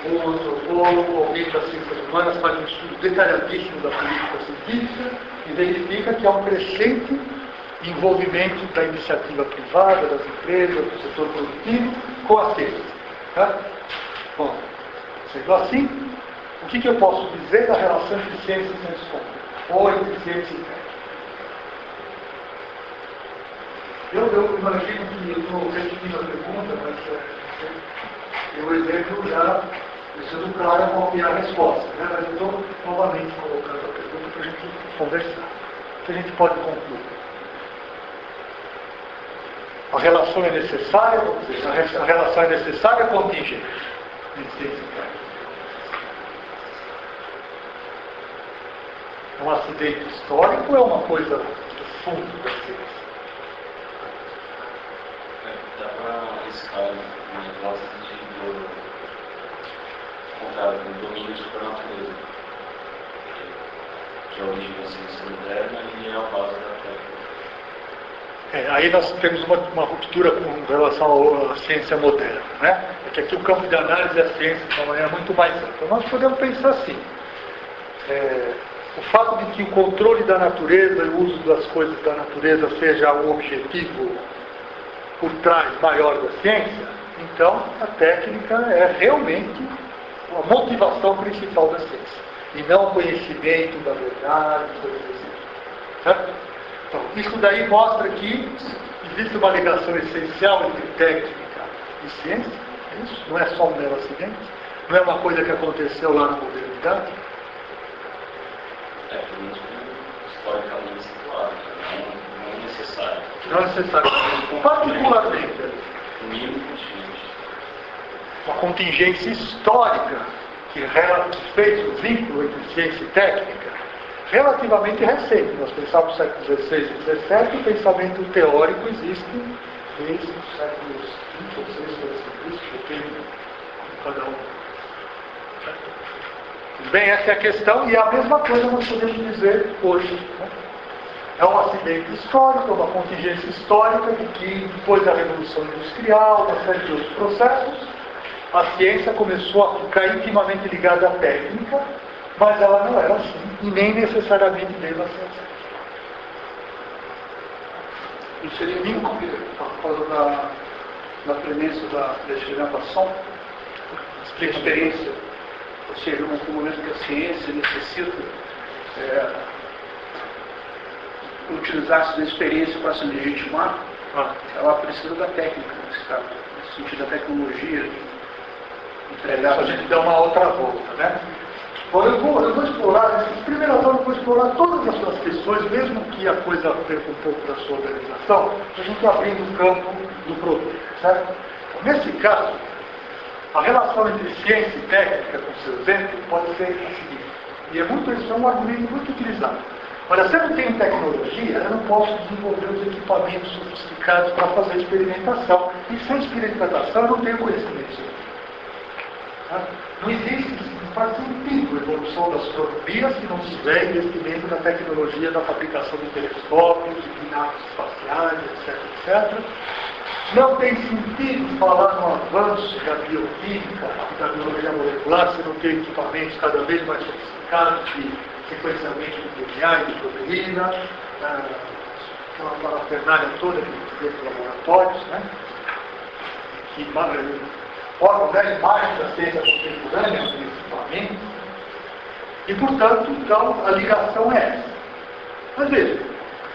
um antropólogo, alguém das ciências humanas faz um estudo detalhadíssimo da política científica e verifica que há um crescente envolvimento da iniciativa privada, das empresas, do setor produtivo com a ciência. Tá? Bom, sendo assim, o que eu posso dizer da relação entre ciência e ciência comum? Ou entre ciência e técnica? Eu imagino que eu estou repetindo a pergunta, mas o exemplo já deixando claro qual é a resposta, né? Mas eu estou novamente colocando a pergunta para a gente conversar. O que a gente pode concluir? A relação é necessária, vamos dizer, a relação é necessária ou contingente? É um acidente histórico ou é uma coisa do fundo da ciência? Dá para arriscar uma hipótese do domínio de natureza, que é a origem da ciência moderna e é a base da técnica. Aí nós temos uma ruptura com relação à ciência moderna, né? É que aqui o campo de análise é a ciência de uma maneira muito mais ampla. Então nós podemos pensar assim. O fato de que o controle da natureza e o uso das coisas da natureza seja um objetivo por trás maior da ciência, então a técnica é realmente a motivação principal da ciência, e não o conhecimento da verdade, coisas assim. Certo? Então, isso daí mostra que existe uma ligação essencial entre técnica e ciência. Isso não é só um mero acidente, não é uma coisa que aconteceu lá na modernidade. É, por isso, historicamente situado, não é necessário. Não é necessário. Particularmente, Mínimo contingente. uma contingência histórica que fez o vínculo entre ciência e técnica, relativamente recente. Nós pensamos no século XVI e XVII, o pensamento teórico existe desde os séculos V ou VI, depende de cada um. Bem, essa é a questão, e a mesma coisa nós podemos dizer hoje. Né? É um acidente histórico, uma contingência histórica de que, depois da Revolução Industrial, uma série de outros processos, a ciência começou a ficar intimamente ligada à técnica, mas ela não era assim, e nem necessariamente deva ser assim. Não seria por causa da premissa da experimentação, da experiência, ou seja, no momento que a ciência necessita utilizar-se da experiência para se legitimar, ela precisa da técnica, nesse caso, no sentido da tecnologia, entregar. A gente dá uma outra volta, né? Bom, eu vou explorar, nessas primeiras horas eu vou explorar todas as suas questões, mesmo que a coisa perca um pouco da sua organização, a gente abrindo o campo do produto, certo? Nesse caso, a relação entre ciência e técnica, com seu exemplo, pode ser a seguinte. E isso é um argumento muito utilizado. Olha, se eu não tenho tecnologia, eu não posso desenvolver os equipamentos sofisticados para fazer experimentação. E sem experimentação, eu não tenho conhecimento científico. Não existe, não faz sentido a evolução da astronomia se não tiver investimento na tecnologia da fabricação de telescópios, de naves espaciais, etc. Não tem sentido falar no avanço da bioquímica, da biologia molecular, se não tem equipamentos cada vez mais sofisticados de sequenciamento de DNA e de proteína, aquela parafernália toda que tem nos laboratórios, né? Que formam a imagem da ciência contemporânea, principalmente. E, portanto, então, a ligação é essa. Mas veja,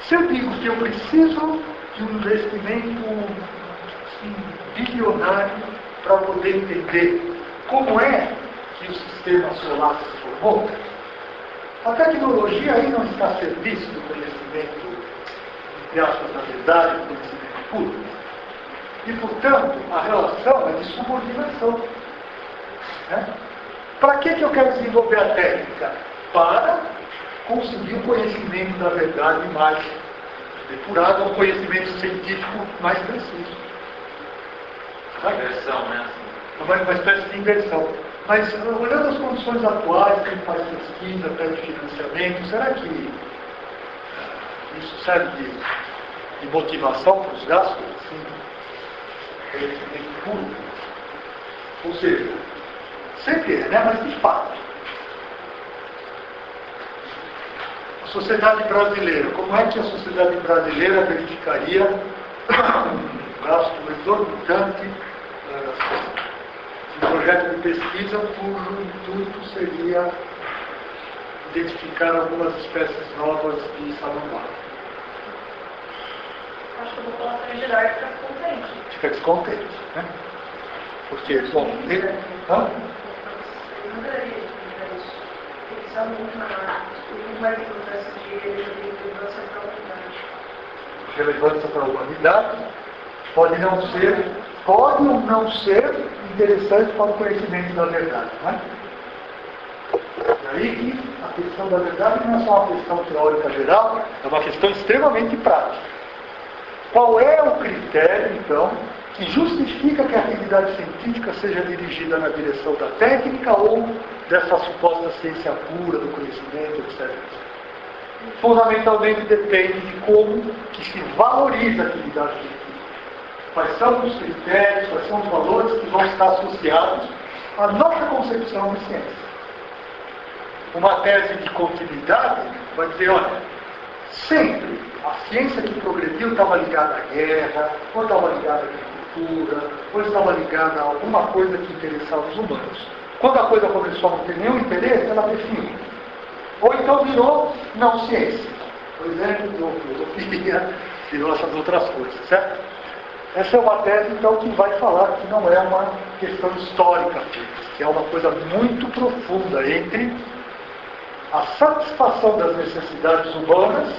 se eu digo que eu preciso de um investimento assim, bilionário para poder entender como é que o sistema solar se formou. A tecnologia aí não está a serviço do conhecimento, entre aspas, da verdade, do conhecimento puro. E, portanto, a relação é de subordinação. Né? Para que eu quero desenvolver a técnica? Para conseguir o conhecimento da verdade mais depurado, um conhecimento científico mais preciso. Inversão, né? Uma espécie de inversão. Mas, olhando as condições atuais, quem faz pesquisa, pede financiamento, será que isso serve de motivação para os gastos? Sim. Conhecimento puro. Ou seja, sempre é, né? Mas de fato. A sociedade brasileira, como é que a sociedade brasileira verificaria um gasto exorbitante de projeto de pesquisa cujo intuito seria identificar algumas espécies novas de samambaia? Acho que a população em geral fica contente. Fica descontente, né? Porque, bom, hã? Eu não daria isso. Tem que ser muito maior. Não vai ter processo de relevância para a humanidade. Relevância para a humanidade pode ou não ser interessante para o conhecimento da verdade, não é? E aí que a questão da verdade não é só uma questão teórica geral, é uma questão extremamente prática. Qual é o critério, então, que justifica que a atividade científica seja dirigida na direção da técnica ou dessa suposta ciência pura do conhecimento, etc. Fundamentalmente depende de como que se valoriza a atividade científica. Quais são os critérios, quais são os valores que vão estar associados à nossa concepção de ciência. Uma tese de continuidade vai dizer, olha, sempre a ciência que progrediu estava ligada à guerra, ou estava ligada à agricultura, ou estava ligada a alguma coisa que interessava os humanos. Quando a coisa começou a não ter nenhum interesse, ela definiu. Ou então virou não ciência. Por exemplo, virou filosofia, virou essas outras coisas, certo? Essa é uma tese, então, que vai falar que não é uma questão histórica, que é uma coisa muito profunda entre a satisfação das necessidades humanas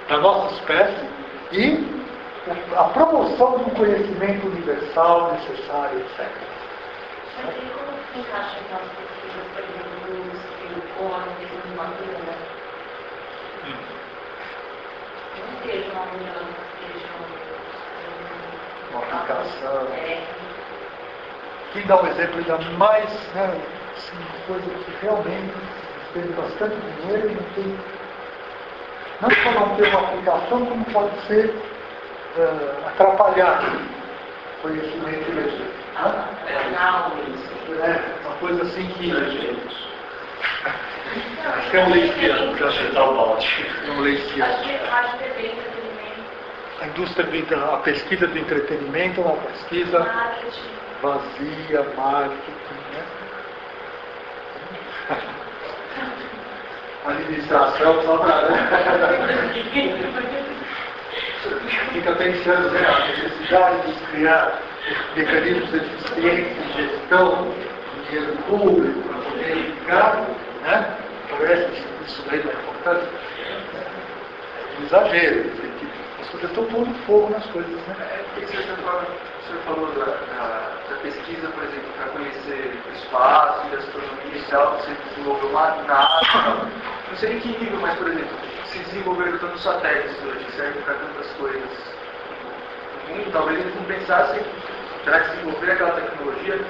da nossa espécie e a promoção de um conhecimento universal, necessário, etc. Mas e como se encaixa em nossas pesquisas, por exemplo, no cone, de madeira, né? Não seja uma mudança, seja Uma aplicação. Quem dá um exemplo ainda mais, né, assim, coisa que realmente tem bastante dinheiro e não só não ter uma aplicação, como pode ser atrapalhar o conhecimento mesmo. Uma coisa assim que acho que é um leiciano para acertar o balde. É um leiciano. Acho que é bem entretenimento. A indústria, a pesquisa do entretenimento é uma pesquisa vazia, marketing, né? A administração só para... Fica pensando, né, a necessidade de criar mecanismos eficientes de gestão do dinheiro público para poder ficar, né? Parece que isso daí não é importante. É um exagero, eu estou pondo fogo nas coisas, né? O senhor falou da pesquisa, por exemplo, para conhecer o espaço e a astronomia e tal, você desenvolveu uma nave, não sei em que nível, mas, por exemplo, se desenvolveram tantos satélites hoje, serve para tantas coisas no mundo, talvez eles não pensassem para desenvolver aquela tecnologia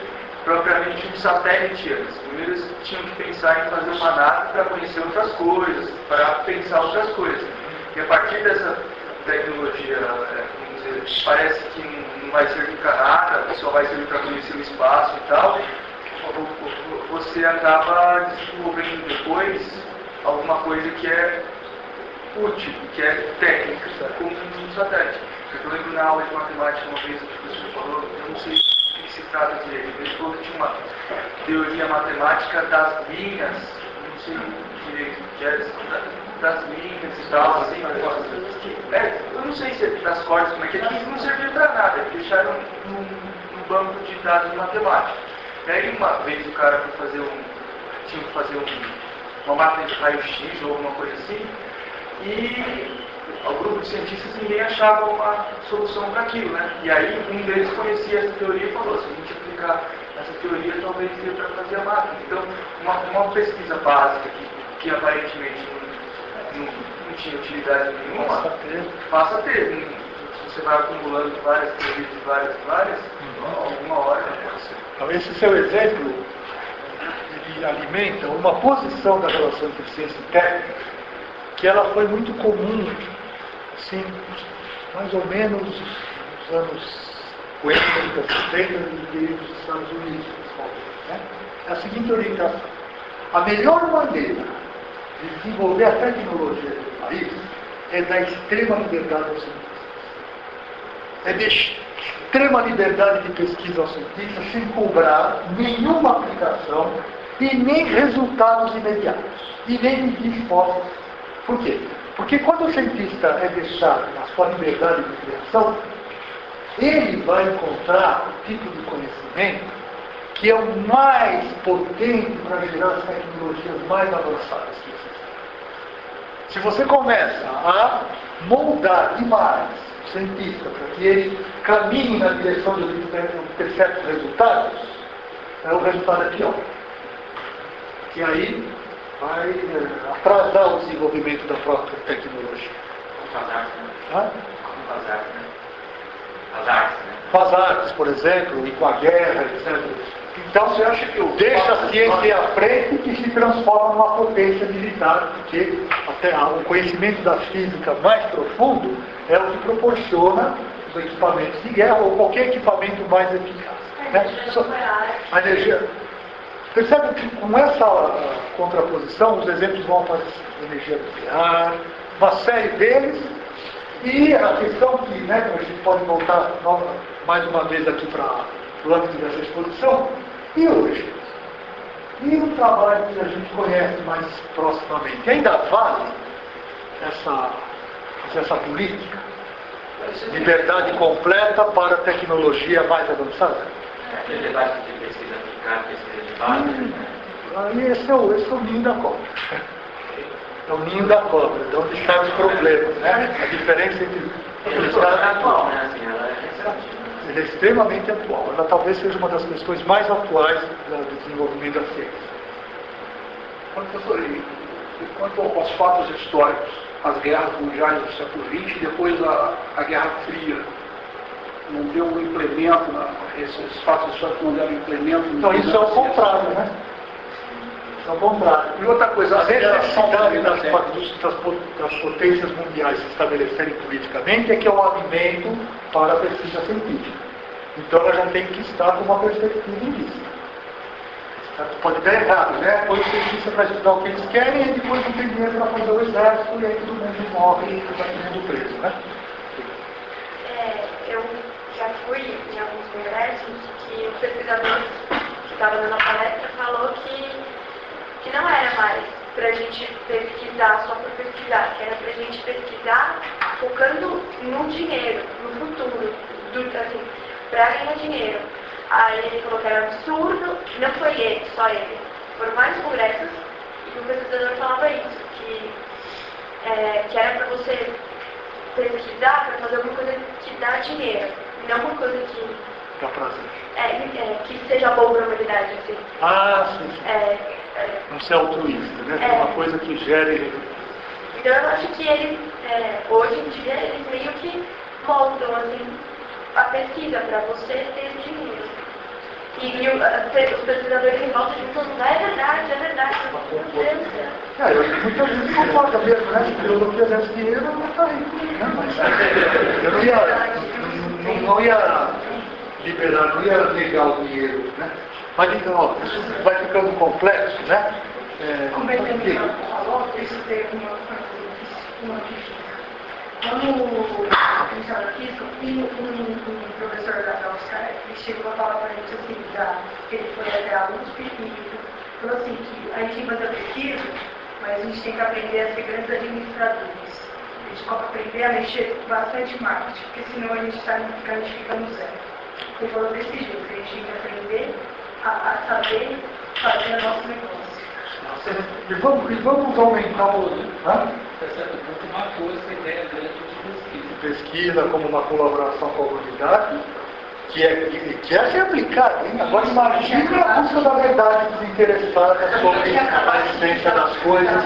propriamente um satélite antes. Primeiro eles tinham que pensar em fazer uma nave para conhecer outras coisas, para pensar outras coisas. E a partir dessa tecnologia, vamos dizer, parece que não vai servir para nada, só vai servir para conhecer o espaço e tal, você acaba desenvolvendo depois alguma coisa que é útil, que é técnica, como um satélite. Eu lembro na aula de matemática uma vez que o professor falou, eu não sei o que se trata direito, ele falou que tinha uma teoria matemática das linhas, não sei que é das linhas e tal, assim. Eu não sei se é das cordas, como é que não servia para nada, eles deixaram num banco de dados de matemática. E aí uma vez o cara tinha que fazer uma máquina de raio-x ou alguma coisa assim, e o grupo de cientistas ninguém achava uma solução para aquilo, né? E aí um deles conhecia essa teoria e falou, se a gente aplicar essa teoria, talvez dê para fazer a máquina. Então, uma pesquisa básica que aparentemente não tinha utilidade nenhuma, passa a ter. Se você vai acumulando várias teorias e várias, alguma hora pode ser. Então, esse seu exemplo, ele alimenta uma posição da relação entre ciência e técnica, que ela foi muito comum, assim, mais ou menos nos anos 50, 70, nos Estados Unidos, né? É a seguinte orientação: a melhor maneira de desenvolver a tecnologia do país é dar extrema liberdade aos cientistas. É de extrema liberdade de pesquisa aos cientistas sem cobrar nenhuma aplicação e nem resultados imediatos, e nem medir esforços. Por quê? Porque quando o cientista é deixado na sua liberdade de criação, ele vai encontrar um tipo de conhecimento que é o mais potente para gerar as tecnologias mais avançadas que existem. Se você começa a moldar demais o cientista para que ele caminhe na direção de ter certos resultados, o resultado é pior. E aí vai atrasar o desenvolvimento da própria tecnologia. Com as artes, por exemplo, e com a guerra, etc. Então, você acha que deixa a ciência à frente e se transforma numa potência militar, porque até o conhecimento da física mais profundo é o que proporciona os equipamentos de guerra ou qualquer equipamento mais eficaz. A energia. Percebe que com essa contraposição os exemplos vão aparecer. Energia nuclear, uma série deles, e a questão que, né, a gente pode voltar mais uma vez aqui para o âmbito dessa exposição, e hoje? E o trabalho que a gente conhece mais proximamente? Ainda vale essa política? Liberdade completa para a tecnologia mais avançada? Aquele debate de pesquisa aplicada, pesquisa de base. Aí esse é o ninho da cobra. É o ninho da cobra, de onde saem os problemas, né? A diferença entre... Ela é atual, né? Assim, ela é Ele é extremamente atual. Ela talvez seja uma das questões mais atuais do desenvolvimento da ciência. Professor, e quanto aos fatos históricos, as guerras mundiais do século XX e depois a Guerra Fria, não deu um implemento, esses fatos históricos não deram implemento... Então isso é o contrário, né? Isso é o contrário. E outra coisa, a necessidade das potências mundiais se estabelecerem politicamente é que é um alimento para a pesquisa científica. Então ela já tem que estar com uma perspectiva em vista. Pode dar errado, né? Põe o cientista para estudar o que eles querem e depois não tem dinheiro para fazer o exército e aí todo mundo morre e vai todo mundo preso, né? Eu já fui em alguns congressos que o pesquisador que estava dando a palestra falou que não era mais para a gente pesquisar só por pesquisar, que era para a gente pesquisar focando no dinheiro, no futuro, assim, para ganhar dinheiro. Aí ele falou que era absurdo, não foi ele, só ele. Foram vários congressos e o pesquisador falava isso, que era para você pesquisar, para fazer alguma coisa que dá dinheiro, não uma coisa que... Dá prazer. Que seja bom para a humanidade, assim. Ah, sim. Não ser altruísta, né? Uma coisa que gere... Então eu acho que eles, hoje em dia, eles meio que moldam, assim, a pesquisa para você ter dinheiro. E os pesquisadores em volta de tudo, é verdade. Meu Deus do céu. Muita gente concorda mesmo, né? Se filosofia desse dinheiro, eu não está rico, né? Mas eu não ia liberar, não ia negar o dinheiro, né? Mas então, ó, isso vai ficando complexo, né? Como é que ele falou, isso tem uma física. Quando eu estava na física, um professor da UFSCar, ele chegou a falar para a gente assim, que ele foi até a USP e falou assim, que a gente ia fazer pesquisa, mas a gente tem que aprender a ser grandes administradores. A gente tem que aprender a mexer bastante marketing, porque senão a gente fica no zero. Ele falou desse jeito, a gente tem que aprender a saber fazer o nosso negócio. E vamos aumentar o... Até certo ponto, matou essa ideia grande de pesquisa como uma colaboração com a comunidade, que é ser aplicada. Hein? Agora imagina a busca da verdade desinteressada sobre a essência das coisas.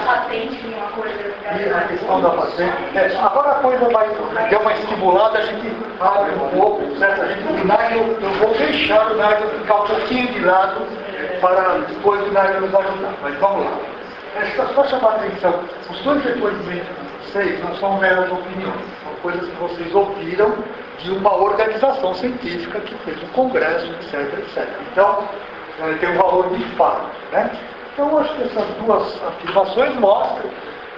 E a questão da patente. Agora a coisa vai dar uma estimulada, a gente abre um pouco, certo? A gente, eu vou deixar o Nigel ficar um pouquinho de lado para depois o Nigel nos ajudar. Mas vamos lá. Só chamar a atenção, os dois depoimentos de vocês não são meras opiniões, são coisas que vocês ouviram de uma organização científica que fez um congresso, etc. Então, tem um valor de fato. Né? Então, eu acho que essas duas afirmações mostram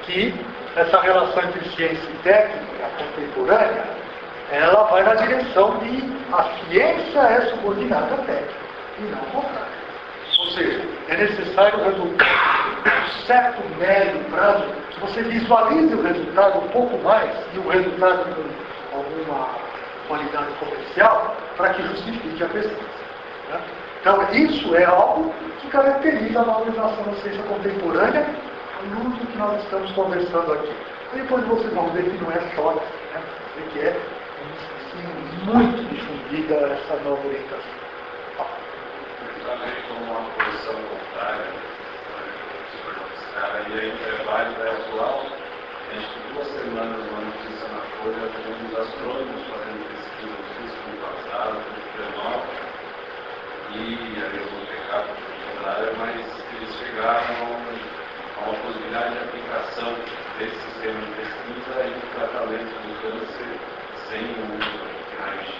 que essa relação entre ciência e técnica contemporânea, ela vai na direção de a ciência é subordinada à técnica, e não ao contrário. Ou seja, é necessário resultado um certo médio prazo, que você visualize o resultado um pouco mais, e o resultado com alguma qualidade comercial, para que justifique a pesquisa. Né? Então, isso é algo que caracteriza a valorização da ciência contemporânea no uso que nós estamos conversando aqui. E depois vocês vão ver que não é só, né? Que é muito difundida essa nova orientação. Também como uma posição contrária, e aí é válido, é atual. A gente tem 2 semanas uma notícia na Folha, temos astrônomos fazendo pesquisa no sistema passado, no Fenópolis, e aí eu vou pecar na área, mas eles chegaram a uma possibilidade de aplicação desse sistema de pesquisa e de tratamento do câncer sem o uso de raio-x,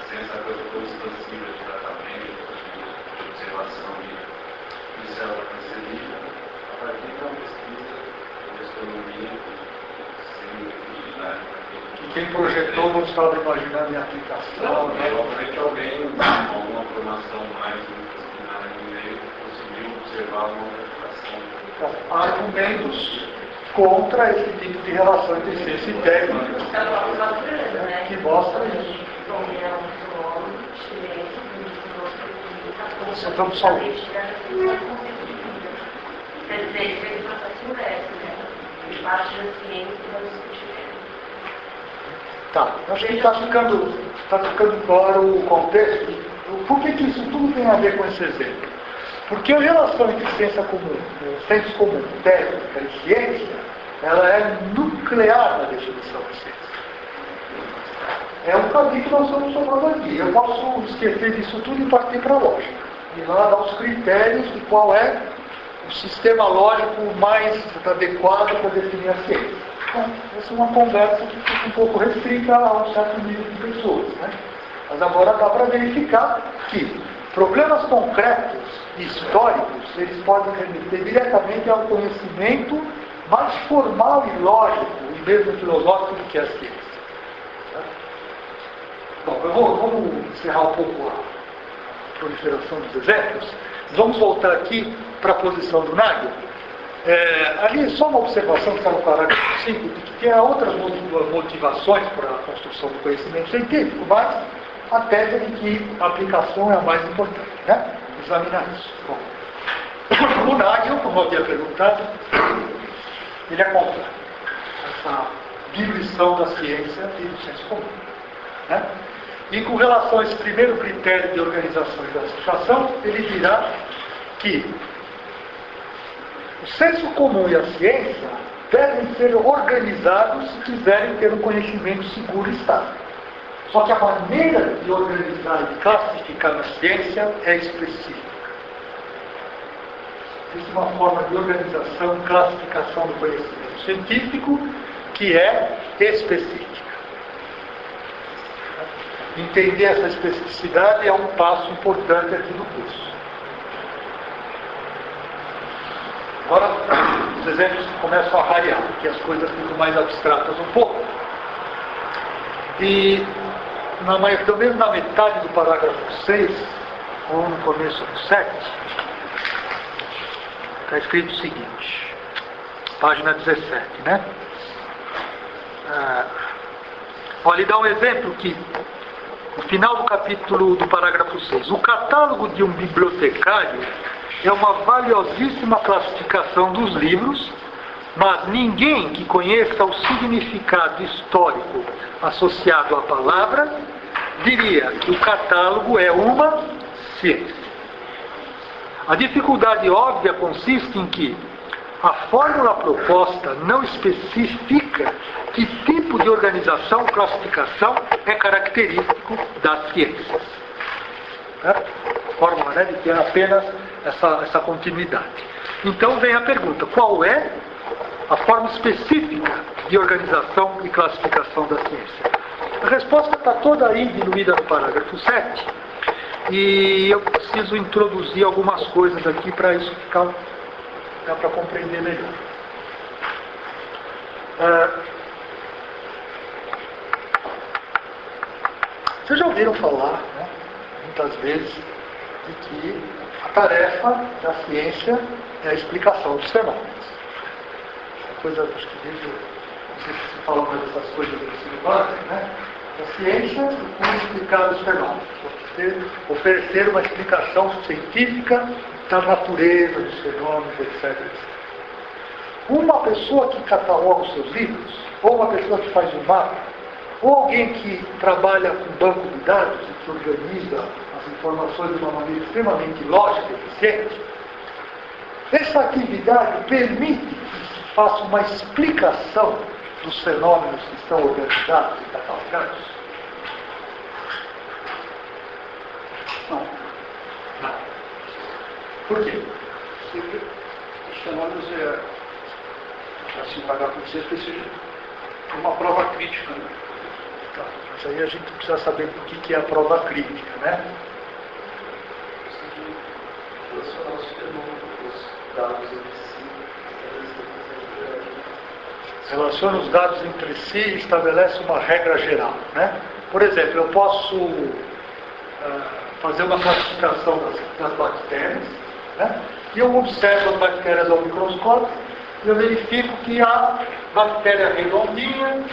sem essa coisa tão expansiva de tratamento, de observação de célula cancerígena, a partir de uma pesquisa de astronomia sem utilidade. Quem projetou não estava imaginando em aplicação. Provavelmente alguém com alguma formação mais disciplinar no meio conseguiu observar uma aplicação. Então, há argumentos contra esse tipo de relação entre ciência e técnica, que mostra isso. Você vamos salvar. Quer dizer, ele fez o processo inverso, né? De parte da ciência e da discutir. Tá, acho que está ficando claro o contexto. Por que isso tudo tem a ver com esse exemplo? Porque a relação entre ciência comum, senso comum, técnica e ciência, ela é nuclear na definição de ciência. É um caminho que nós estamos tomando aqui. Eu posso esquecer disso tudo e partir para a lógica. E lá dar os critérios de qual é o sistema lógico mais adequado para definir a ciência. Então, essa é uma conversa que fica um pouco restrita a um certo nível de pessoas. Né? Mas agora dá para verificar que problemas concretos e históricos, eles podem remeter diretamente ao conhecimento mais formal e lógico, e mesmo filosófico do que a ciência. Bom, vamos encerrar um pouco a proliferação dos exemplos. Vamos voltar aqui para a posição do Nagel. Ali só uma observação que está no parágrafo 5, de que há outras motivações para a construção do conhecimento científico, mas a tese é de que a aplicação é a mais importante, né? Examinar isso. Bom, o Nagel, como eu havia perguntado, ele é contra essa diluição da ciência e do senso comum. Né? E com relação a esse primeiro critério de organização e classificação, ele dirá que o senso comum e a ciência devem ser organizados se quiserem ter um conhecimento seguro e estável. Só que a maneira de organizar e de classificar na ciência é específica. Existe uma forma de organização e classificação do conhecimento científico que é específica. Entender essa especificidade é um passo importante aqui no curso. Agora, os exemplos começam a variar, porque as coisas ficam mais abstratas um pouco. E, pelo menos na metade do parágrafo 6, ou no começo do 7, está escrito o seguinte: página 17, né? Olha, ele dá um exemplo que, no final do capítulo do parágrafo 6, o catálogo de um bibliotecário é uma valiosíssima classificação dos livros, mas ninguém que conheça o significado histórico associado à palavra diria que o catálogo é uma ciência. A dificuldade óbvia consiste em que a fórmula proposta não especifica que tipo de organização ou classificação é característico das ciências. A fórmula, né, de ter apenas essa continuidade. Então vem a pergunta: qual é a forma específica de organização e classificação da ciência? A resposta está toda aí diluída no parágrafo 7, e eu preciso introduzir algumas coisas aqui para isso ficar, dá para compreender melhor. Vocês já ouviram falar, né, muitas vezes, de que a tarefa da ciência é a explicação dos fenômenos. Essa coisa, acho que desde, não sei se se fala mais dessas coisas do ensino básico, né? A ciência procura explicar os fenômenos, oferecer uma explicação científica da natureza dos fenômenos, etc. Uma pessoa que cataloga os seus livros, ou uma pessoa que faz um mapa, ou alguém que trabalha com banco de dados e que organiza as informações de uma maneira extremamente lógica e eficiente, essa atividade permite que se faça uma explicação dos fenômenos que estão organizados e catalogados? Não. Não. Por quê? Os fenômenos assim, pagar por dizer que seja uma prova crítica, né? Tá. Mas aí a gente precisa saber o que é a prova crítica, né? Relacionar os fenômenos, os dados entre si, relaciona os dados entre si e estabelece uma regra geral, né? Por exemplo, eu posso fazer uma classificação das bactérias, né? E eu observo as bactérias ao microscópio e eu verifico que há bactéria redondinha,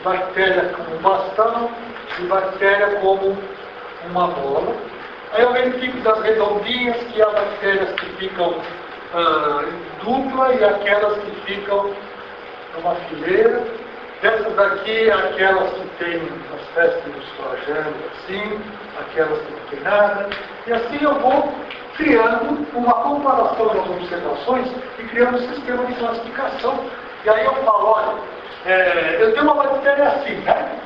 bactéria como bastão e bactéria como uma bola. Aí eu verifico das redondinhas que há bactérias que ficam em dupla e aquelas que ficam numa fileira. Dessas daqui, aquelas que têm uma espécie de flagelo assim, aquelas que não têm nada. E assim eu vou criando uma comparação das observações e criando um sistema de classificação. E aí eu falo, olha, eu tenho uma bactéria assim, né?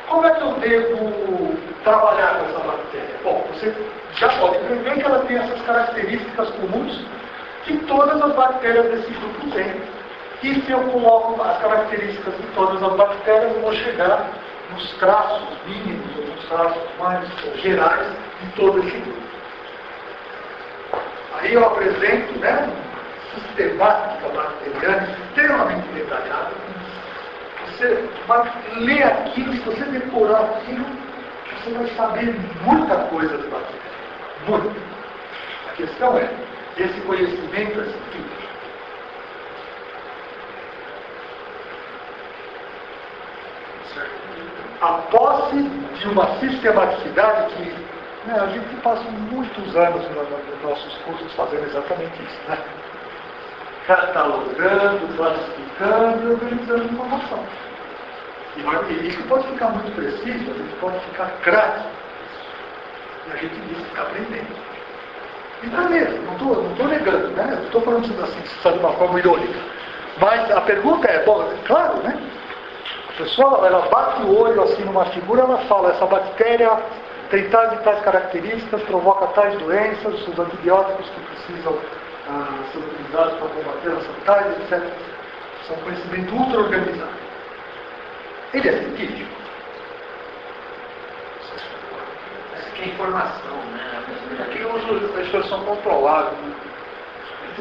Como é que eu devo trabalhar com essa bactéria? Bom, você já pode prever que ela tem essas características comuns que todas as bactérias desse grupo têm. E se eu coloco as características de todas as bactérias, eu vou chegar nos traços mínimos, ou nos traços mais gerais de todo esse grupo. Aí eu apresento, né, sistemática bacteriana extremamente detalhada. Você vai ler aquilo, se você decorar aquilo, você vai saber muita coisa de bactéria. Muito. A questão é, esse conhecimento é científico. A posse de uma sistematicidade que, né, a gente passa muitos anos nos nossos cursos fazendo exatamente isso, né? Catalogando, classificando e organizando informação. E isso pode ficar muito preciso, a gente pode ficar craque. E a gente diz que está aprendendo. E não é mesmo, não estou negando, né? Não estou falando assim, de uma forma irônica. Mas a pergunta é, bom, claro, né? A pessoa, ela bate o olho assim numa figura, ela fala, essa bactéria tem tais e tais características, provoca tais doenças, os antibióticos que precisam ser utilizados para combater essas tais, etc. Isso é um conhecimento ultra organizado. Ele é científico? Isso que é informação, né? Aqui eu uso a expressão controlado, né?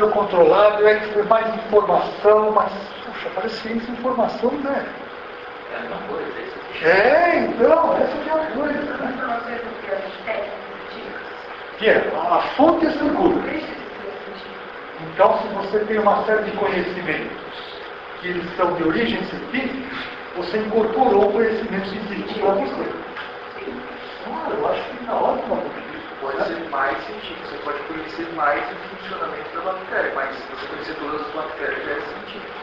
O controlado é mais informação, mas, puxa, parece ciência e informação, né? É a mesma coisa, isso. Então, essa que é a coisa, né? Informações do que a gente tem, científicas. Que é, a fonte é segura. Então, se você tem uma série de conhecimentos que eles são de origem científica, você incorporou o conhecimento científico para você. Claro, eu acho que está ótimo. Pode ser mais científico, você pode conhecer mais o funcionamento da bactéria, mas se você conhecer todas as bactérias, já é científico.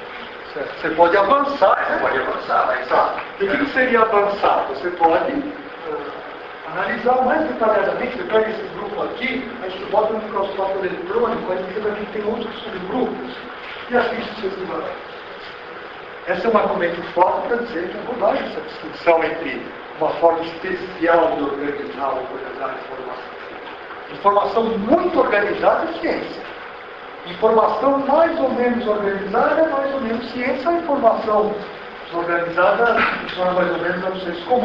Certo. Você pode avançar. Você pode avançar, mas E o que seria avançar? Você pode analisar mais detalhadamente. Você pega esse grupo aqui, a gente bota no microscópio eletrônico, a gente vê que tem outros subgrupos, e assim sucessivamente. Esse é um argumento forte para dizer que é bobagem essa distinção entre uma forma especial de organizar ou organizar a informação. Informação muito organizada é ciência. Informação mais ou menos organizada é mais ou menos ciência. A informação desorganizada funciona mais ou menos no senso comum.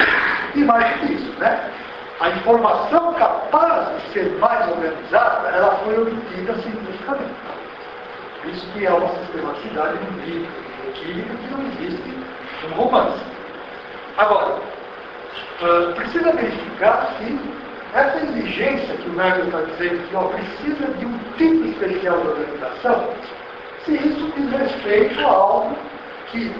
E mais do que isso, né? A informação capaz de ser mais organizada, ela foi obtida cientificamente. Isso que é uma sistematicidade no livro, no químico, que não existe no romance. Agora, precisa verificar se essa exigência que o Nagel está dizendo, que precisa de um tipo especial de organização, se isso diz respeito a algo que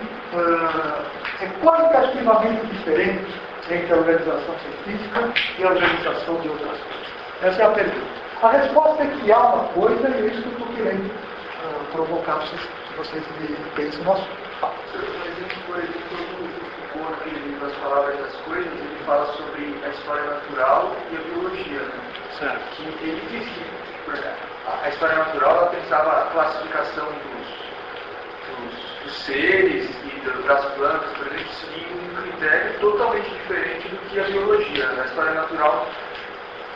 é qualitativamente diferente entre a organização científica e a organização de outras coisas. Essa é a pergunta. A resposta é que há uma coisa, e é isso que eu estou querendo provocar que vocês pensem no assunto. Por exemplo, aquele livro As Palavras das Coisas, ele fala sobre a história natural e a biologia, né? Certo. Que ele diz que a história natural ela pensava a classificação dos seres e das plantas, por exemplo, seguindo um critério totalmente diferente do que a biologia. A história natural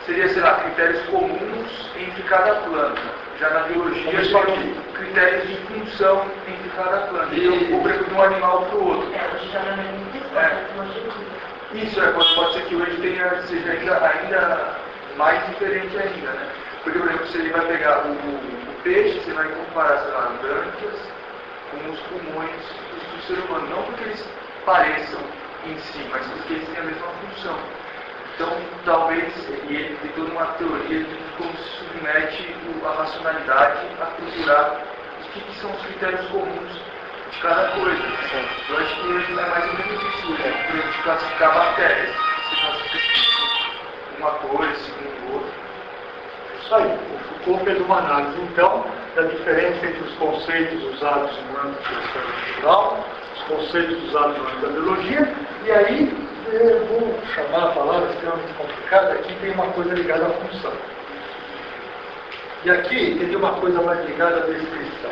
seria, sei lá, critérios comuns entre cada planta. Já na biologia, seriam critérios de função entre cada planta. Então, de um animal para o outro. Isso, pode ser que hoje seja ainda mais diferente ainda, né? Porque, por exemplo, se ele vai pegar o peixe, você vai comparar, sei lá, brânquias com os pulmões do ser humano. Não porque eles pareçam em si, mas porque eles têm a mesma função. Então, talvez, e ele tem toda uma teoria de como se submete a racionalidade a procurar o que são os critérios comuns de cada coisa. Eu acho que hoje é mais ou menos isso, por exemplo, classificar matérias. Você classifica uma coisa, segundo o outro. Isso aí. O Foucault fez uma análise, então, da diferença entre os conceitos usados no âmbito da história natural, os conceitos usados no âmbito da biologia, e aí eu vou chamar a palavra extremamente complicada, aqui tem uma coisa ligada à função. E aqui teria uma coisa mais ligada à descrição.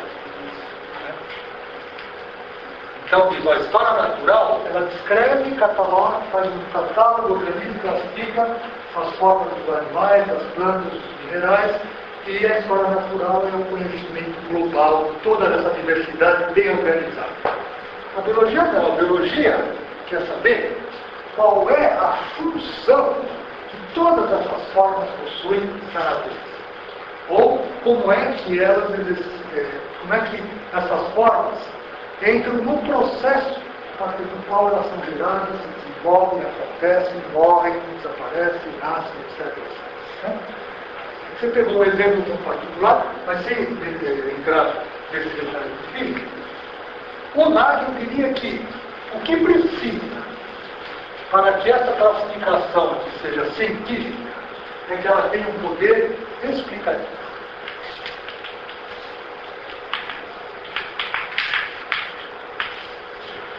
Então, diz, a história natural, ela descreve, cataloga, faz um catálogo, organiza, classifica as formas dos animais, das plantas, dos minerais, e a história natural é um conhecimento global de toda essa diversidade bem organizada. A biologia não, a biologia quer saber qual é a função que todas essas formas possuem na natureza. Ou como é que como é que essas formas entram no processo a partir do qual elas são geradas, se desenvolvem, acontecem, morrem, desaparecem, nascem, etc. Né? Você pegou um exemplo de um particular, mas sem entrar nesse detalhe físico. O Nagel diria que o que precisa para que essa classificação seja científica é que ela tenha um poder explicativo.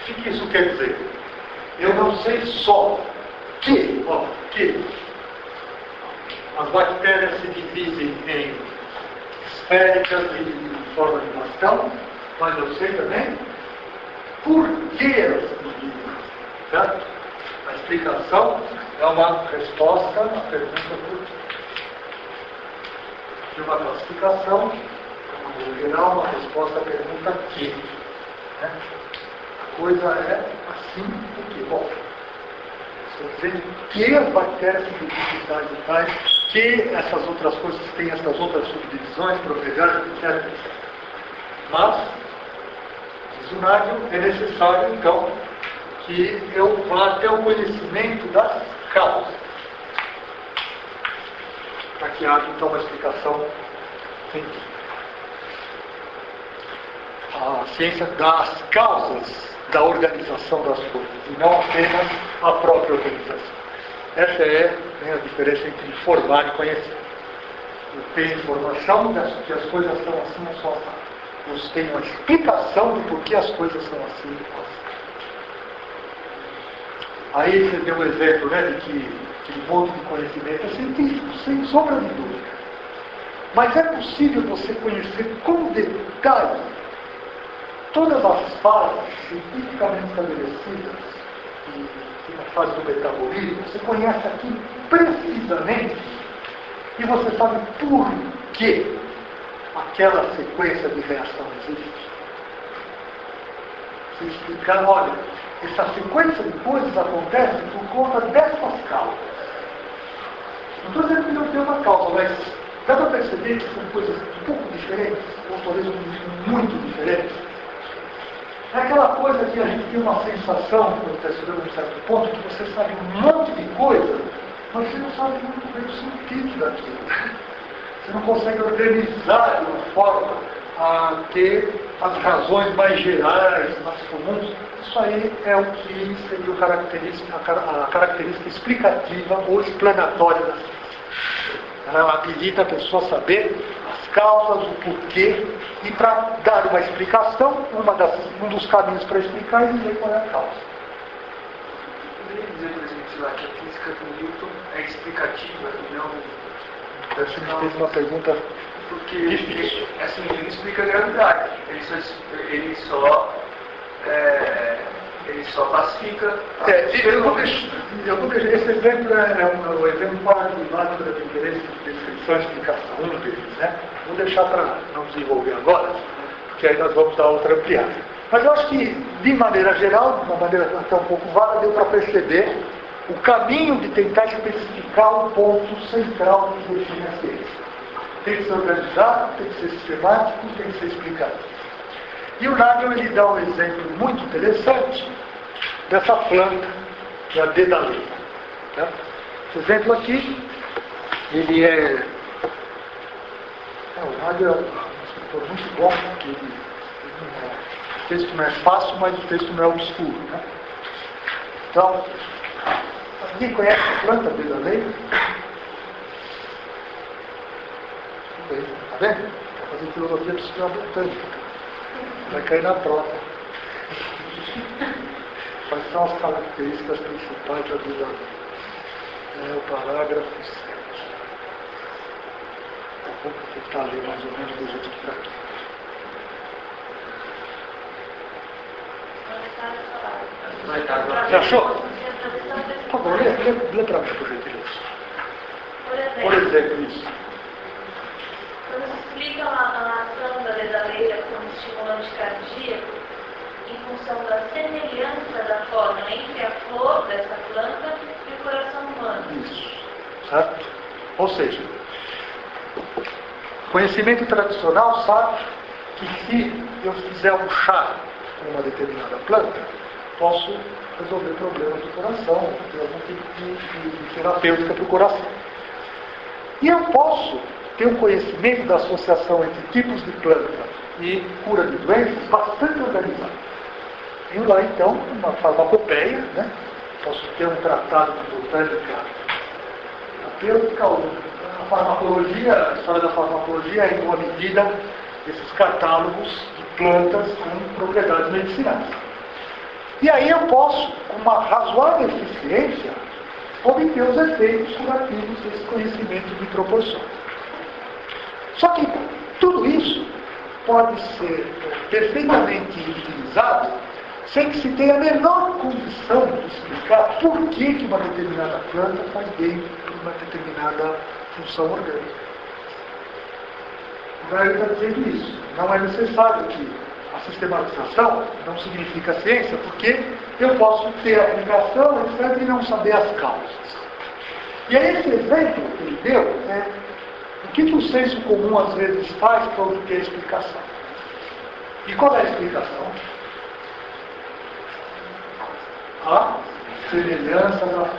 O que isso quer dizer? Eu não sei só que as bactérias se dividem em esféricas e de forma de bastão, mas eu sei também por que elas se dividem. Certo? A explicação é uma resposta à pergunta por quê. De uma classificação, no geral, uma resposta à pergunta que. Né? A coisa é assim porque, bom, estou dizendo que as bactérias se dividem em tais e tais, que essas outras coisas têm essas outras subdivisões, propriedades, etc. Mas, diz o Nagel, é necessário, então, que eu vá até o conhecimento das causas, para que haja, então, uma explicação científica. a ciência das causas da organização das coisas, e não apenas a própria organização. Essa é, né, a diferença entre informar e conhecer. Eu tenho informação que as coisas são assim, eu só faço. Eu tenho uma explicação de por que as coisas são assim. Aí você deu um exemplo, né, de que aquele monte de conhecimento é científico, sem sombra de dúvida. Mas é possível você conhecer com detalhe todas as fases cientificamente estabelecidas na fase do metabolismo. Você conhece aqui precisamente e você sabe por que aquela sequência de reação existe. Você explicar, olha, essa sequência de coisas acontece por conta dessas causas. Não estou dizendo que não tem uma causa, mas dá para perceber que são coisas um pouco diferentes, ou talvez muito diferentes. É aquela coisa que a gente tem uma sensação, quando está estudando a um certo ponto, que você sabe um monte de coisa, mas você não sabe muito bem o sentido daquilo. Você não consegue organizar de uma forma a ter as razões mais gerais, mais comuns. Isso aí é o que seria a característica explicativa ou explanatória da ciência. Ela habilita a pessoa a saber as causas, o porquê, e para dar uma explicação, um dos caminhos para explicar é dizer qual é a causa. Poderia dizer, por exemplo, sei lá, que a física do Newton é explicativa e não... Você me fez uma pergunta porque difícil. Assim, ele não explica a gravidade, ele só classifica. Eu vou deixar, esse exemplo é o exemplo paradigmático da diferença entre descrição e explicação, um deles, né? Vou deixar para não desenvolver agora, porque aí nós vamos dar outra ampliada. Mas eu acho que, de maneira geral, de uma maneira até um pouco vaga, deu para perceber o caminho de tentar especificar o ponto central que define a ciência. Tem que ser organizado, tem que ser sistemático, tem que ser explicativo. E o Nagel, ele dá um exemplo muito interessante dessa planta, que é a dedaleira. Né? Esse exemplo aqui, ele o Nagel é um escritor muito bom, porque o texto não é fácil, mas o texto não é obscuro. Né? Então, alguém conhece a planta dedaleira? Está vendo? Para fazer filosofia precisa de uma botânica. Vai cair na prova. Quais são as características principais da vida? É o parágrafo 7. Vou tentar ler mais ou menos do jeito que está aqui. Você achou? Tá bom, lê para mim, por gentileza. Por exemplo, isso. Quando se explica a ação da dedaleira como estimulante cardíaco, em função da semelhança da forma entre a flor dessa planta e o coração humano. Isso, certo? Ou seja, conhecimento tradicional sabe que se eu fizer um chá com uma determinada planta, posso resolver problemas do coração, ter algum tipo de terapêutica para o coração. E eu posso ter um conhecimento da associação entre tipos de planta e cura de doenças bastante organizado. Tenho lá, então, uma farmacopeia, né? Posso ter um tratado de botânica terapêutica, a farmacologia, a história da farmacologia é, em uma medida, esses catálogos de plantas com propriedades medicinais. E aí eu posso, com uma razoável eficiência, obter os efeitos curativos desse conhecimento me proporciona. Só que tudo isso pode ser perfeitamente utilizado sem que se tenha a menor condição de explicar por que uma determinada planta faz bem para uma determinada função orgânica. O Gary está dizendo isso. Não é necessário que a sistematização não significa ciência, porque eu posso ter a aplicação, etc., e não saber as causas. E aí esse exemplo que ele deu é o que o senso comum às vezes faz para obter a explicação. E qual é a explicação? A semelhança da...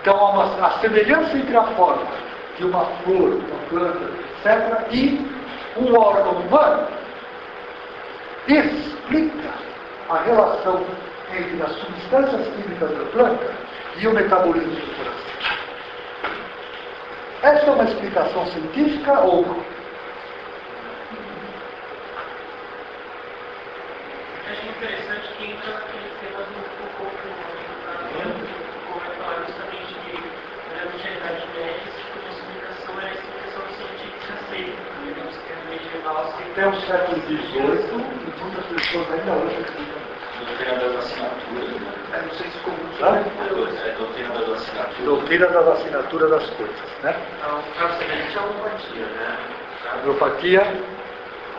Então, a semelhança entre a forma de uma flor, uma planta, etc., e um órgão humano explica a relação entre as substâncias químicas da planta e o metabolismo do coração. Essa é uma explicação científica ou não? Acho interessante que entra naquele tema do Foucault, justamente que na generalidade médica, a explicação é a explicação científica aceita, digamos que é medieval. Até o século XVIII, e muitas pessoas ainda hoje explicam. Doutrina das assinaturas, né? É no senso comum. Sabe? É doutrina das assinaturas. Doutrina da assinatura das coisas, né? Então, o caso semelhante é a homeopatia, né? A homeopatia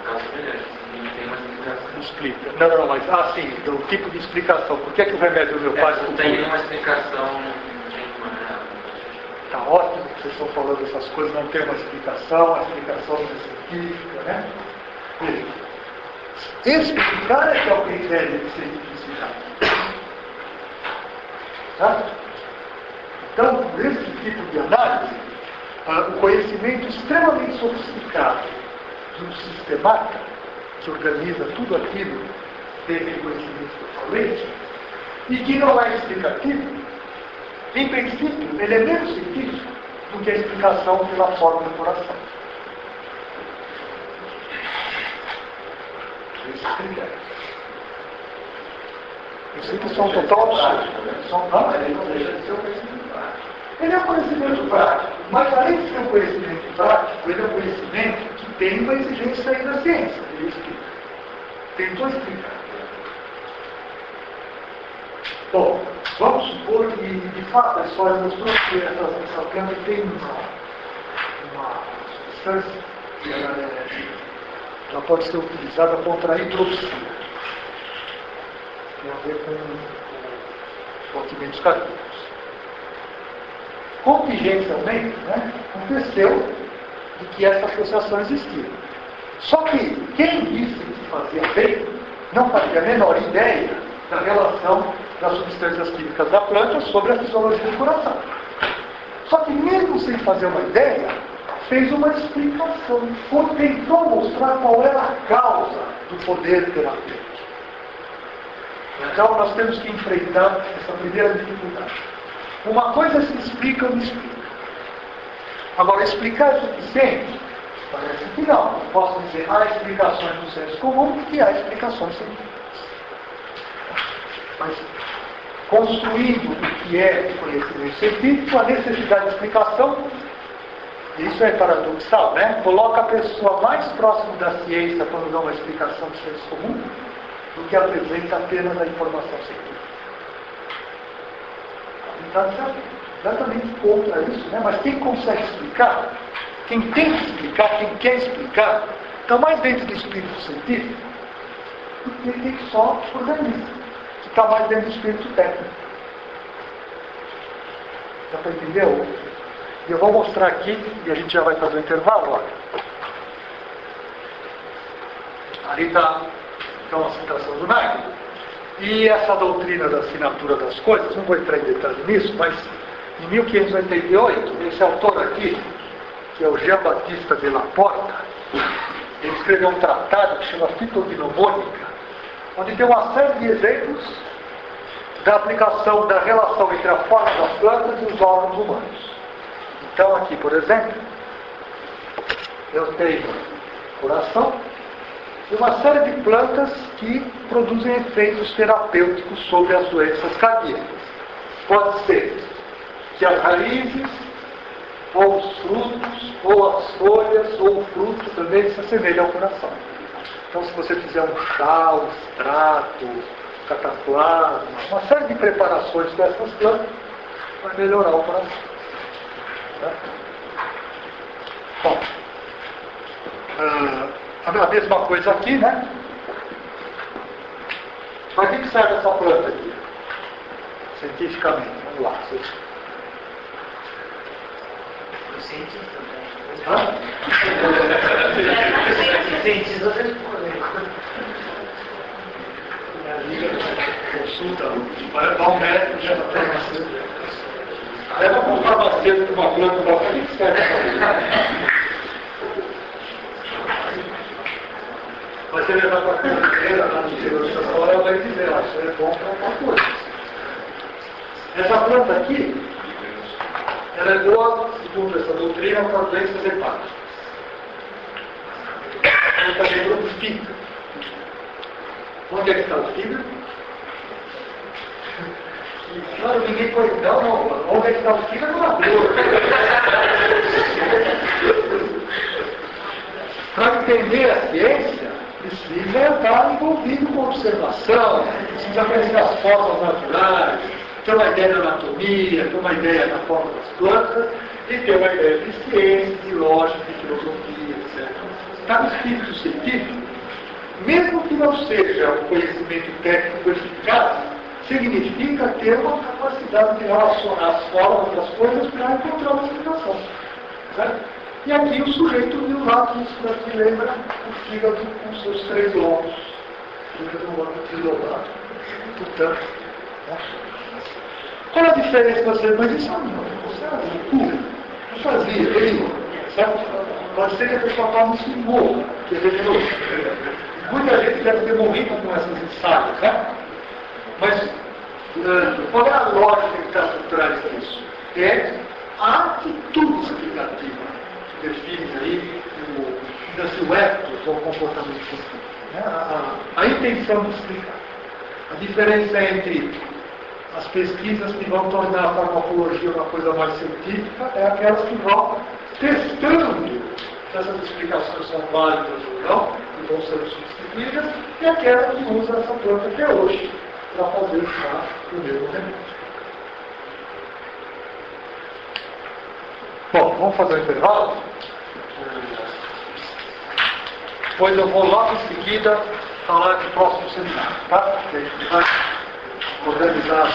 O caso semelhante, não tem uma explicação. explica. Não, mas sim, do tipo de explicação. Por que o remédio homeopático Não tem uma explicação nenhuma, né? Está ótimo que vocês estão falando essas coisas, não tem uma explicação, a explicação não é científica, né? Veja, explicar é que é o critério de cientificidade. Tá? Então, nesse tipo de análise, o conhecimento extremamente sofisticado de um sistemático que organiza tudo aquilo, tem aquele conhecimento que eu falei, e que não é explicativo, em princípio, ele é menos científico do que a explicação pela forma do coração. Esses critérios. Eu sei que são total absurdos. Ele é um conhecimento prático, mas além de ser um conhecimento prático, ele é um conhecimento que tem uma exigência aí da ciência. Ele explica. Tentou explicar. Bom, vamos supor que, de fato, a história mostrou que essa planta tem uma substância que ela pode ser utilizada contra a hidroxina. Tem a ver com batimentos cardíacos. Contingencialmente, né, aconteceu de que essa associação existia. Só que quem disse que fazia bem não fazia a menor ideia da relação das substâncias químicas da planta sobre a fisiologia do coração. Só que mesmo sem fazer uma ideia, fez uma explicação, tentou mostrar qual era a causa do poder terapêutico. Então nós temos que enfrentar essa primeira dificuldade. Uma coisa se explica ou não explica. Agora, explicar é suficiente? Parece que não. Eu posso dizer, há explicações do senso comum porque há explicações científicas. Mas, construindo o que é conhecimento científico, a necessidade de explicação, isso é paradoxal, né? Coloca a pessoa mais próxima da ciência quando dá uma explicação do senso comum do que apresenta apenas a informação científica. Está exatamente contra isso, né? Mas quem consegue explicar, quem tem que explicar, quem quer explicar, está mais dentro do espírito científico do que quem só organiza, que está mais dentro do espírito técnico. Dá para entender? E eu vou mostrar aqui, e a gente já vai fazer o intervalo, olha. Ali está então, a citação do Nagel. E essa doutrina da assinatura das coisas, não vou entrar em detalhe nisso, mas em 1588, esse autor aqui, que é o Jean-Baptiste de La Porta, ele escreveu um tratado que chama Fitognomônica, onde tem uma série de exemplos da aplicação da relação entre a forma das plantas e os órgãos humanos. Então aqui, por exemplo, eu tenho coração e uma série de plantas que produzem efeitos terapêuticos sobre as doenças cardíacas. Pode ser que as raízes, ou os frutos, ou as folhas, ou o fruto também se assemelham ao coração. Então, se você fizer um chá, um extrato, cataplasma, uma série de preparações com essas plantas, vai melhorar o coração. Tá? Bom, a mesma coisa aqui, né? Para que serve essa planta aqui? Cientificamente, vamos lá. Cientista, né? Cientista respondem. Consulta, vai levar um médico já na farmacêutica. Leva para um farmacêutico uma planta para que serve. Mas você vê levar para a cozinheira, na interiorização, ela vai dizer, isso é bom para alguma coisa. Essa planta aqui, ela é boa, segundo essa doutrina, para doenças hepáticas. Ela também frutifica. Onde é que está o fígado? Claro, ninguém pode dar, não. Onde é que está o fígado? Na dor. Para entender a ciência, precisa estar envolvido com observação, precisa conhecer as formas naturais, ter uma ideia da anatomia, ter uma ideia da forma das plantas, e ter uma ideia de ciência, de lógica, de filosofia, etc. Está no espírito científico, mesmo que não seja um conhecimento técnico eficaz, significa ter uma capacidade de relacionar as formas das coisas para encontrar uma explicação. Certo? E aqui o sujeito viu lá que isso daqui lembra o fígado com seus 3 lobos. O fígado é um órgão trilobado. Portanto, qual a diferença? Mas isso é uma loucura. Não fazia, certo? Pode ser que a pessoa tome isso em morra, que é venenoso. Muita gente deve ter morrido com essas ensaios, né? Mas qual é a lógica que está por trás disso? É a atitude explicativa que define aí o ethos ou comportamento científico. Né? A intenção de explicar. A diferença entre as pesquisas que vão tornar a farmacologia uma coisa mais científica é aquelas que vão testando se essas explicações são válidas ou não, que vão ser substituídas, e aquela que usa essa planta até hoje para fazer chá do mesmo remédio. Bom, vamos fazer um intervalo? Depois eu vou logo em seguida falar do próximo seminário, tá? Que a gente vai organizar